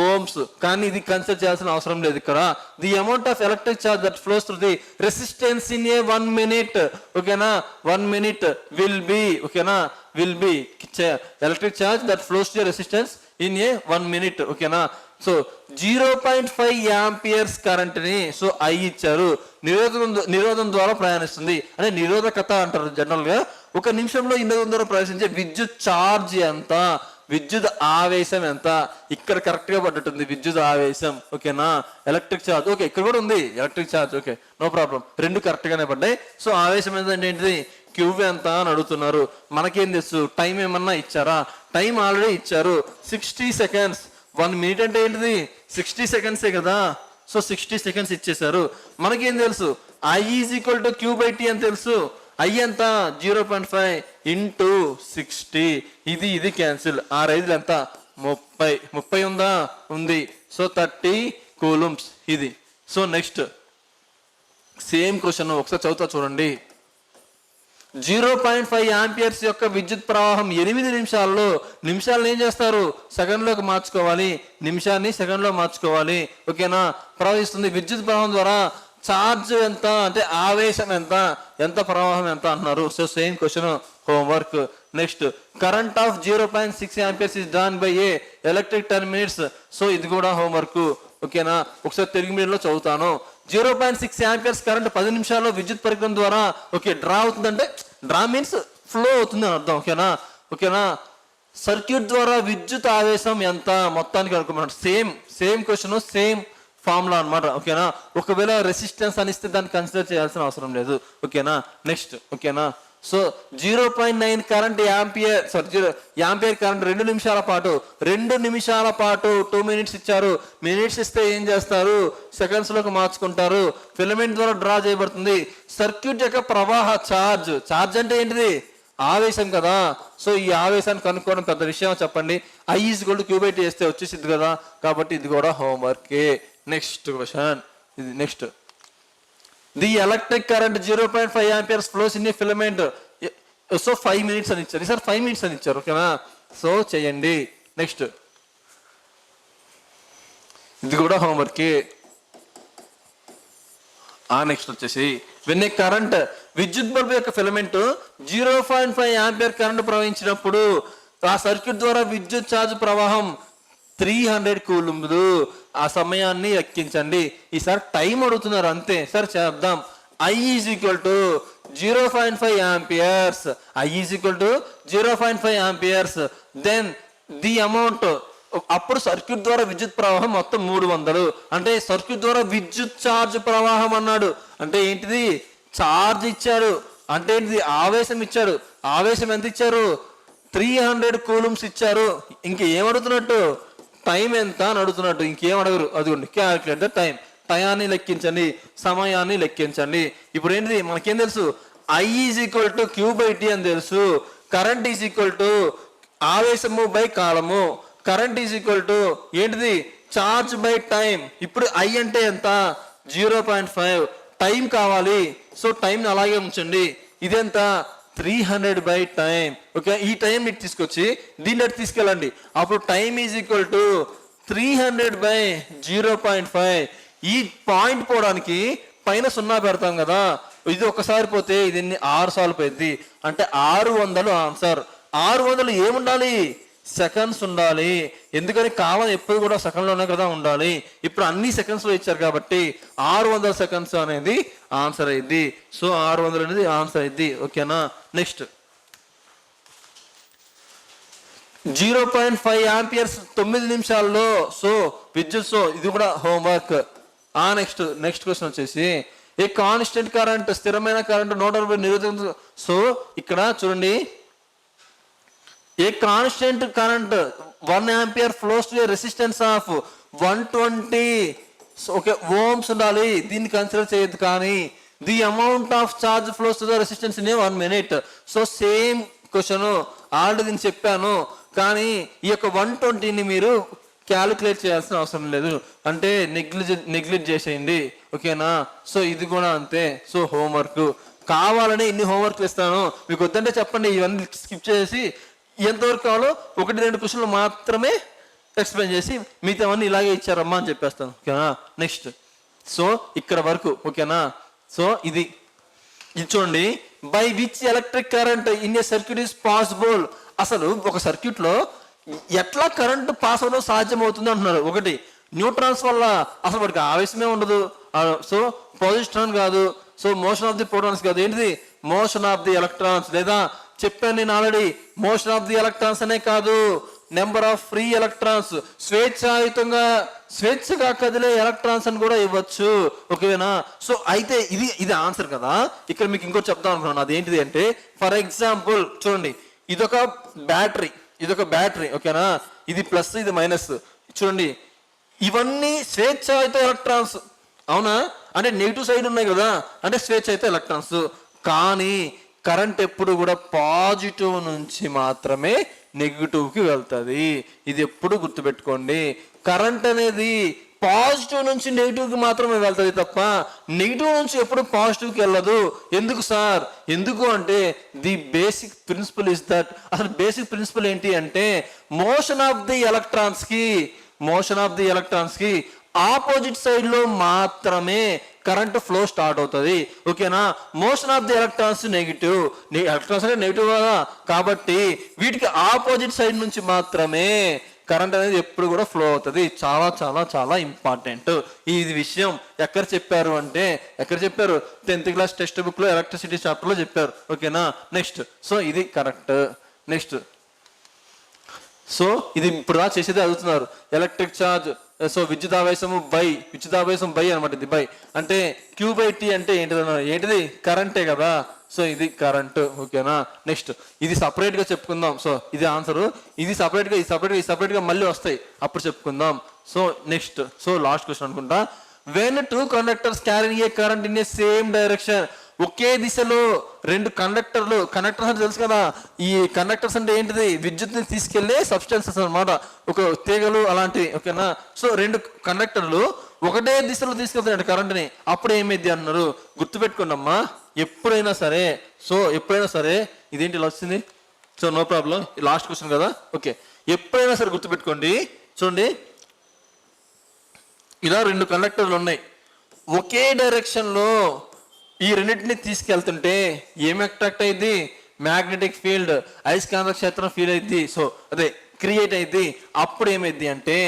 ఓమ్స్. కానీ ఇది కన్సిడర్ చేయాల్సిన అవసరం లేదు ఇక్కడ. The amount of electric charge that flows through the resistance in a 1 minute, ఓకేనా. 1 మినిట్ విల్ బి, ఓకేనా, will be electric charge that flows to resistance in a 1 minute, ఓకేనా. సో 0.5 యాంపియర్స్ కరెంట్ ని so I ఇచ్చారు. నిరోధం ద్వారా ప్రయాణిస్తుంది అంటే నిరోధకత అంటారు జనరల్ గా. 1 నిమిషంలో నిరోధం ద్వారా ప్రయాణించే విద్యుత్ ఛార్జ్ ఎంత, విద్యుత్ ఆవేశం ఎంత. ఇక్కడ కరెక్ట్ గా పడ్డట్టుంది విద్యుత్ ఆవేశం, ఓకేనా. ఎలక్ట్రిక్ ఛార్జ్, ఓకే, ఇక్కడ కూడా ఉంది electric charge, okay, no problem, రెండు కరెక్ట్ గానే పడ్డాయి. సో ఆవేశం ఏంటంటే ఏంటిది క్యూ ఎంత అని అడుగుతున్నారు. మనకేం తెలుసు, టైం ఏమన్నా ఇచ్చారా, టైం ఆల్రెడీ ఇచ్చారు 60 సెకండ్స్. 1 మినిట్ అంటే ఏంటిది 60 సెకండ్సే కదా. సో 60 సెకండ్స్ ఇచ్చేసారు. మనకేం తెలుసు I is equal to Q/T అని తెలుసు. I ఎంత 0.5 × 60, ఇది క్యాన్సిల్. 6×5 ఎంత 30 ఉందా, ఉంది. సో 30 కూలుమ్స్ ఇది. సో నెక్స్ట్ సేమ్ క్వశ్చన్ ఒకసారి చదువుతా చూడండి. 0.5 యాంపియర్స్ యొక్క విద్యుత్ ప్రవాహం 8 నిమిషాల్లో, నిమిషాలను ఏం చేస్తారు సెకండ్లోకి మార్చుకోవాలి, నిమిషాన్ని సెకండ్లో మార్చుకోవాలి, ఓకేనా, ప్రవహిస్తుంది. విద్యుత్ ప్రవాహం ద్వారా ఛార్జ్ ఎంత అంటే ఆవేశం ఎంత ప్రవాహం ఎంత అంటున్నారు. So same question homework. Next current of 0.6 amperes is done by a electric 10 minutes. So ఇది కూడా హోంవర్క్, ఓకేనా. ఒకసారి తెలుగు మీడియంలో చదువుతాను. 0.6 యాంపియర్స్ కరెంట్ 10 నిమిషాల్లో విద్యుత్ పరికరం ద్వారా ఓకే డ్రా అవుతుందంటే, డ్రా మీన్స్ ఫ్లో అవుతుంది అని అర్థం, ఓకేనా. సర్క్యూట్ ద్వారా విద్యుత్ ఆవేశం ఎంత మొత్తానికి అనుకున్నాడు. సేమ్ క్వశ్చన్ సేమ్ ఫార్ములా అనమాట, ఓకేనా. ఒకవేళ రెసిస్టెన్స్ అనిస్తే దాన్ని కన్సిడర్ చేయాల్సిన అవసరం లేదు, ఓకేనా. నెక్స్ట్, ఓకేనా. సో 0.9 కరెంట్ యాంపియర్ కరెంట్ 2 నిమిషాల పాటు 2 మినిట్స్ ఇచ్చారు. మినిట్స్ ఇస్తే ఏం చేస్తారు సెకండ్స్ లోకి మార్చుకుంటారు. ఫిలమెంట్ ద్వారా డ్రా చేయబడుతుంది. సర్క్యూట్ యొక్క ప్రవాహ ఛార్జ్ అంటే ఏంటిది ఆవేశం కదా. సో ఈ ఆవేశాన్ని కనుక్కోవడం పెద్ద విషయం చెప్పండి. I is equal to Q/T వేస్తే వచ్చేసింది కదా, కాబట్టి ఇది కూడా హోంవర్కే. నెక్స్ట్ క్వశ్చన్ ఇది. Next the electric current 0.5 amperes flows in a filament. So 5 minutes అని ఇచ్చారు, సార్ 5 మినిట్స్ అని ఇచ్చారు, ఓకేనా. సో చేయండి. నెక్స్ట్ ఇది కూడా హోంవర్కే. నెక్స్ట్ వచ్చేసి వెన్ ఏ కరెంట్ విద్యుత్ బల్బు యొక్క ఫిలమెంట్ 0.5 ఆంపియర్ కరెంట్ ప్రవహించినప్పుడు ఆ సర్క్యూట్ ద్వారా విద్యుత్ ఛార్జ్ ప్రవాహం 300 కూలుంబులు. ఆ సమయాన్ని లెక్కించండి. ఈసారి టైం అడుగుతున్నారు అంతే. సార్ చేద్దాం. I is equal to 0.5 amperes. I is equal to 0.5 amperes. Then the amount. అప్పుడు సర్క్యూట్ ద్వారా విద్యుత్ ప్రవాహం మొత్తం 300. అంటే సర్క్యూట్ ద్వారా విద్యుత్ ఛార్జ్ ప్రవాహం అన్నాడు. అంటే ఏంటిది? ఛార్జ్ ఇచ్చాడు. అంటే ఏంటిది? ఆవేశం ఇచ్చాడు. ఆవేశం ఎంత ఇచ్చారు? 300 కూలుమ్స్ ఇచ్చారు. ఇంకేం అడుగుతున్నట్టు? టైం ఎంత అని అడుగుతున్నట్టు. ఇంకేం అడగరు. అదిగోండి, క్యాల్కులేట్ ద టైం. టయాన్ని లెక్కించండి, సమయాన్ని లెక్కించండి. ఇప్పుడు ఏంటిది? మనకేం తెలుసు? I is equal to Q/T అని తెలుసు. కరెంట్ ఈజ్ ఈక్వల్ టు ఆవేశము బై కాలము. కరెంట్ ఈజ్ ఈక్వల్ టు ఏంటిది? Charge by time. ఇప్పుడు I అంటే ఎంత? 0.5. టైం కావాలి. సో టైం అలాగే ఉంచండి. ఇదెంత? 300 బై టైం. ఓకే, ఈ టైం ఇటు తీసుకొచ్చి దీన్ని అటు తీసుకెళ్ళండి. అప్పుడు time is equal to 300 by 0.5. ఈ పాయింట్ పోవడానికి పైన 0 పెడతాం కదా. ఇది ఒకసారి పోతే ఇది 6 సార్లు పోయింది. అంటే 600 ఆన్సర్. 600 ఏముండాలి? సెకండ్స్ ఉండాలి. ఎందుకని కావాలి ఎప్పుడు కూడా సెకండ్లోనే కదా ఉండాలి. ఇప్పుడు అన్ని సెకండ్స్లో ఇచ్చారు కాబట్టి 600 సెకండ్స్ అనేది ఆన్సర్ అయింది. సో 600 అనేది ఆన్సర్ అయింది. ఓకేనా? నెక్స్ట్ 0.5 ఆంపియర్స్ 9 నిమిషాల్లో. సో విద్యుత్. సో ఇది కూడా హోంవర్క్. నెక్స్ట్ క్వశ్చన్ వచ్చేసి ఏ కాన్స్టెంట్ కరెంట్, స్థిరమైన కరెంట్ 120 నిరోధక. సో ఇక్కడ చూడండి, a constant current 1 ampere flows to a resistance of 120 okay ohms ఉండాలి. దీన్ని కన్సిడర్ చేయొద్దు. కానీ the amount of charge flows to the resistance in 1 minute. So same question already నేను చెప్పాను. కానీ ఈ యొక్క 120ని మీరు క్యాలిక్యులేట్ చేయాల్సిన అవసరం లేదు. అంటే నెగ్లెక్ట్ చేసేయండి. ఓకేనా? సో ఇది కూడా అంతే. సో హోంవర్క్ కావాలని ఇన్ని హోంవర్క్లు ఇస్తాను. మీకు వద్దంటే చెప్పండి, ఇవన్నీ స్కిప్ చేసి ఎంతవరకు కావాలో 1-2 క్వశ్చన్లు మాత్రమే ఎక్స్ప్లెయిన్ చేసి మిగతావన్నీ ఇలాగే ఇచ్చారమ్మా అని చెప్పేస్తాను. ఓకేనా? నెక్స్ట్ సో ఇక్కడ వరకు. ఓకేనా? సో ఇది చూడండి, by which electric current in A circuit is possible. అసలు ఒక సర్క్యూట్లో ఎట్లా కరెంట్ పాస్ అవ్వడం సాధ్యమవుతుంది అంటున్నారు. ఒకటి, న్యూట్రాన్స్ వల్ల. అసలు వాడికి ఆవేశమే ఉండదు. సో పొజిషన్ కాదు. So motion of the protons కాదు. ఏంటిది? Motion of the electrons. లేదా చెప్పాను నేను already, motion of the electrons అనే కాదు, నెంబర్ ఆఫ్ ఫ్రీ ఎలక్ట్రాన్స్. స్వేచ్ఛగా కదిలే ఎలక్ట్రాన్స్ అని కూడా ఇవ్వచ్చు. ఓకేనా? సో అయితే ఇది ఆన్సర్ కదా. ఇక్కడ మీకు ఇంకోటి చెప్తాను అనుకున్నాను. అదేంటిది అంటే, ఫర్ ఎగ్జాంపుల్ చూడండి, ఇదొక బ్యాటరీ. ఓకేనా? ఇది ప్లస్, ఇది మైనస్. చూడండి, ఇవన్నీ స్వేచ్ఛాయుత ఎలక్ట్రాన్స్. అవునా? అంటే నెగిటివ్ సైడ్ ఉన్నాయి కదా, అంటే స్వేచ్ఛాయుత ఎలక్ట్రాన్స్. కానీ కరెంట్ ఎప్పుడు కూడా పాజిటివ్ నుంచి మాత్రమే నెగిటివ్కి వెళ్తుంది. ఇది ఎప్పుడు గుర్తుపెట్టుకోండి. కరెంట్ అనేది పాజిటివ్ నుంచి నెగిటివ్కి మాత్రమే వెళ్తుంది తప్ప నెగిటివ్ నుంచి ఎప్పుడు పాజిటివ్కి వెళ్ళదు. ఎందుకు సార్? ఎందుకు అంటే the basic principle is that. అసలు బేసిక్ ప్రిన్సిపల్ ఏంటి అంటే, మోషన్ ఆఫ్ ది ఎలక్ట్రాన్స్ కి ఆపోజిట్ సైడ్ లో మాత్రమే కరెంట్ ఫ్లో స్టార్ట్ అవుతుంది. ఓకేనా? Motion of the electrons negative. Electrons అంటే నెగిటివ్ కదా, కాబట్టి వీటికి ఆపోజిట్ సైడ్ నుంచి మాత్రమే కరెంట్ అనేది ఎప్పుడు కూడా ఫ్లో అవుతుంది. చాలా చాలా చాలా ఇంపార్టెంట్ ఈ విషయం. ఎక్కడ చెప్పారు అంటే, 10th క్లాస్ టెక్స్ట్ బుక్ లో ఎలక్ట్రిసిటీ చాప్టర్ లో చెప్పారు. ఓకేనా? నెక్స్ట్ సో ఇది కరెక్ట్. నెక్స్ట్ సో ఇది ఇప్పుడు చేసేది అడుగుతున్నారు. Electric charge. సో విద్యుదావేశం బై అనమాట. ఇది బై అంటే Q/T అంటే ఏంటిది? కరెంటే కదా. సో ఇది కరెంట్. ఓకేనా? నెక్స్ట్ ఇది సపరేట్ గా చెప్పుకుందాం. సో ఇది ఆన్సర్. ఇది సపరేట్ గా మళ్ళీ వస్తాయి, అప్పుడు చెప్పుకుందాం. So next so last question అనుకుంటా. When 2 conductors carry a current in a same direction. ఒకే దిశలో 2 కండక్టర్స్ అంటే తెలుసు కదా. ఈ కండక్టర్స్ అంటే ఏంటిది? విద్యుత్ని తీసుకెళ్లే సబ్స్టెన్సెస్ అనమాట, ఒక తీగలు అలాంటివి. ఓకేనా? సో 2 కండక్టర్లు ఒకటే దిశలో తీసుకెళ్తాయండి కరెంట్ని. అప్పుడు ఏమైంది అన్నారు? గుర్తుపెట్టుకోండి అమ్మా, ఎప్పుడైనా సరే ఇదేంటి ఇలా వచ్చింది? So no problem, last question కదా. ఓకే, ఎప్పుడైనా సరే గుర్తుపెట్టుకోండి. చూడండి, ఇలా 2 కండక్టర్లు ఉన్నాయి. ఒకే డైరెక్షన్లో ఈ రెండింటిని తీసుకెళ్తుంటే ఏం అట్రాక్ట్ అయింది? మ్యాగ్నెటిక్ ఫీల్డ్, అయస్కాంత క్షేత్రం ఫీల్ అయింది. సో అదే క్రియేట్ అయింది. అప్పుడు ఏమైంది అంటే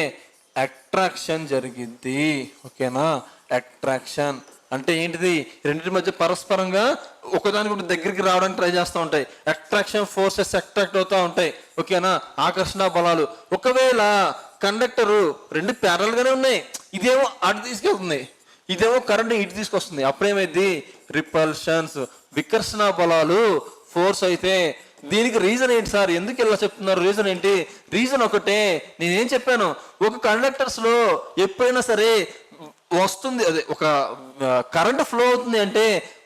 అట్రాక్షన్ జరిగిద్ది. ఓకేనా? అట్రాక్షన్ అంటే ఏంటిది? రెండింటి మధ్య పరస్పరంగా ఒకదానికి దగ్గరికి రావడానికి ట్రై చేస్తూ ఉంటాయి. అట్రాక్షన్ ఫోర్సెస్ అట్రాక్ట్ అవుతూ ఉంటాయి. ఓకేనా? ఆకర్షణ బలాలు. ఒకవేళ కండక్టరు రెండు ప్యారల్ గానే ఉన్నాయి, ఇదేమో అటు తీసుకెళ్తుంది, ఇదేమో కరెంట్ ఇటు తీసుకొస్తుంది, అప్పుడేమైంది? రిపల్షన్స్, వికర్షణ బలాలు ఫోర్స్ అయితే. దీనికి రీజన్ ఏంటి సార్? ఎందుకు ఇలా చెప్తున్నారు? రీజన్ ఏంటి? రీజన్ ఒకటే, నేనేం చెప్పాను, ఒక కండక్టర్స్ లో ఎప్పుడైనా సరే వస్తుంది, అదే ఒక కరెంట్ ఫ్లో అవుతుంది అంటే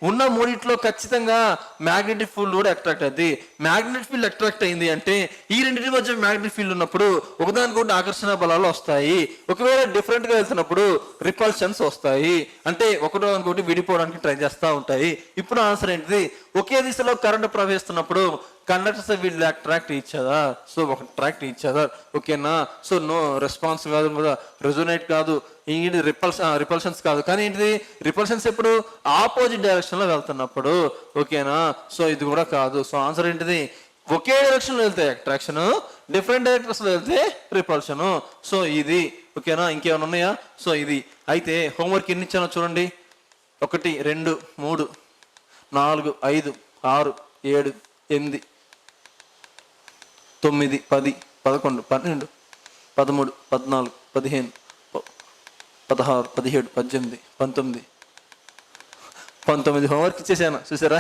ఉన్న మూడిట్లో ఖచ్చితంగా మ్యాగ్నెటిక్ ఫీల్డ్ కూడా అట్రాక్ట్ అవుతుంది. మ్యాగ్నెటిక్ ఫీల్డ్ అట్రాక్ట్ అయింది అంటే ఈ రెండింటి మధ్య మ్యాగ్నెటిక్ ఫీల్డ్ ఉన్నప్పుడు ఒకదానికొకటి ఆకర్షణ బలాలు వస్తాయి. ఒకవేళ డిఫరెంట్ గా వెళ్తున్నప్పుడు రిపల్షన్స్ వస్తాయి. అంటే ఒకటో ఇంకోటి విడిపోవడానికి ట్రై చేస్తూ ఉంటాయి. ఇప్పుడు ఆన్సర్ ఏంటిది? ఒకే దిశలో కరెంట్ ప్రవహిస్తున్నప్పుడు conductors will attract each other. So ఒక అట్రాక్ట్ ఈచ్ అదర్. ఓకేనా? సో నో రెస్పాన్స్ కాదు కదా, రెజోనేట్ కాదు, ఏంటి రిపల్షన్స్ కాదు. కానీ ఏంటిది? రిపల్షన్స్ ఎప్పుడు ఆపోజిట్ డైరెక్షన్ లో వెళ్తున్నప్పుడు. ఓకేనా? సో ఇది కూడా కాదు. సో ఆన్సర్ ఏంటిది? ఒకే డైరెక్షన్ లో వెళ్తే అట్రాక్షన్, డిఫరెంట్ డైరెక్షన్స్ లో వెళ్తే రిపల్షన్. సో ఇది. ఓకేనా? ఇంకేమైనా ఉన్నాయా? సో ఇది. అయితే హోంవర్క్ ఎన్ని ఇచ్చానో చూడండి. 1 2 3 4 5 6 7 8 9 10 11 12 13 14 15 16 17 18 19 హోంవర్క్ ఇచ్చేసాను. చూసారా?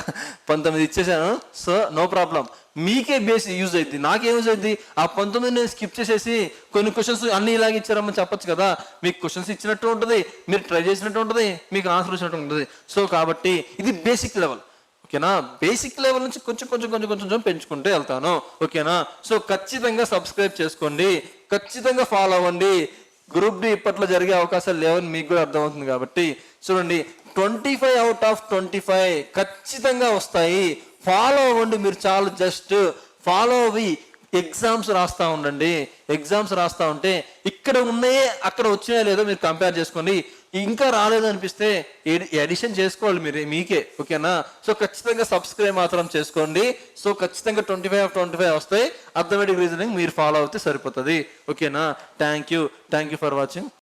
19 ఇచ్చేసాను. So no problem. మీకే బేస్ యూజ్ అవుతుంది, నాకేం యూజ్ అవుతుంది? ఆ 19 నేను స్కిప్ చేసేసి కొన్ని క్వశ్చన్స్ అన్ని ఇలాగ ఇచ్చారమ్మని చెప్పొచ్చు కదా. మీకు క్వశ్చన్స్ ఇచ్చినట్టు ఉంటుంది, మీరు ట్రై చేసినట్టు ఉంటుంది, మీకు ఆన్సర్ ఇచ్చినట్టు ఉంటుంది. సో కాబట్టి ఇది బేసిక్ లెవెల్. ఓకేనా? బేసిక్ లెవెల్ నుంచి కొంచెం పెంచుకుంటూ వెళ్తాను. ఓకేనా? సో ఖచ్చితంగా సబ్స్క్రైబ్ చేసుకోండి, ఖచ్చితంగా ఫాలో అవ్వండి. గ్రూప్ డి ఇప్పట్లో జరిగే అవకాశాలు లేవని మీకు కూడా అర్థమవుతుంది. కాబట్టి చూడండి, 25 out of 25 ఖచ్చితంగా వస్తాయి. ఫాలో అవ్వండి మీరు చాలు. జస్ట్ ఫాలో అవ్వి ఎగ్జామ్స్ రాస్తూ ఉండండి. ఎగ్జామ్స్ రాస్తూ ఉంటే ఇక్కడ ఉన్నాయే అక్కడ వచ్చినాయో లేదో మీరు కంపేర్ చేసుకోండి. ఇంకా రాలేదు అనిపిస్తే ఎడిషన్ చేసుకోవాలి మీరు మీకే. ఓకేనా? సో ఖచ్చితంగా సబ్స్క్రైబ్ మాత్రం చేసుకోండి. సో ఖచ్చితంగా 25 of 25 వస్తాయి. అర్థమెటిక్ రీజనింగ్ మీరు ఫాలో అవుతే సరిపోతుంది. ఓకేనా? Thank you for watching.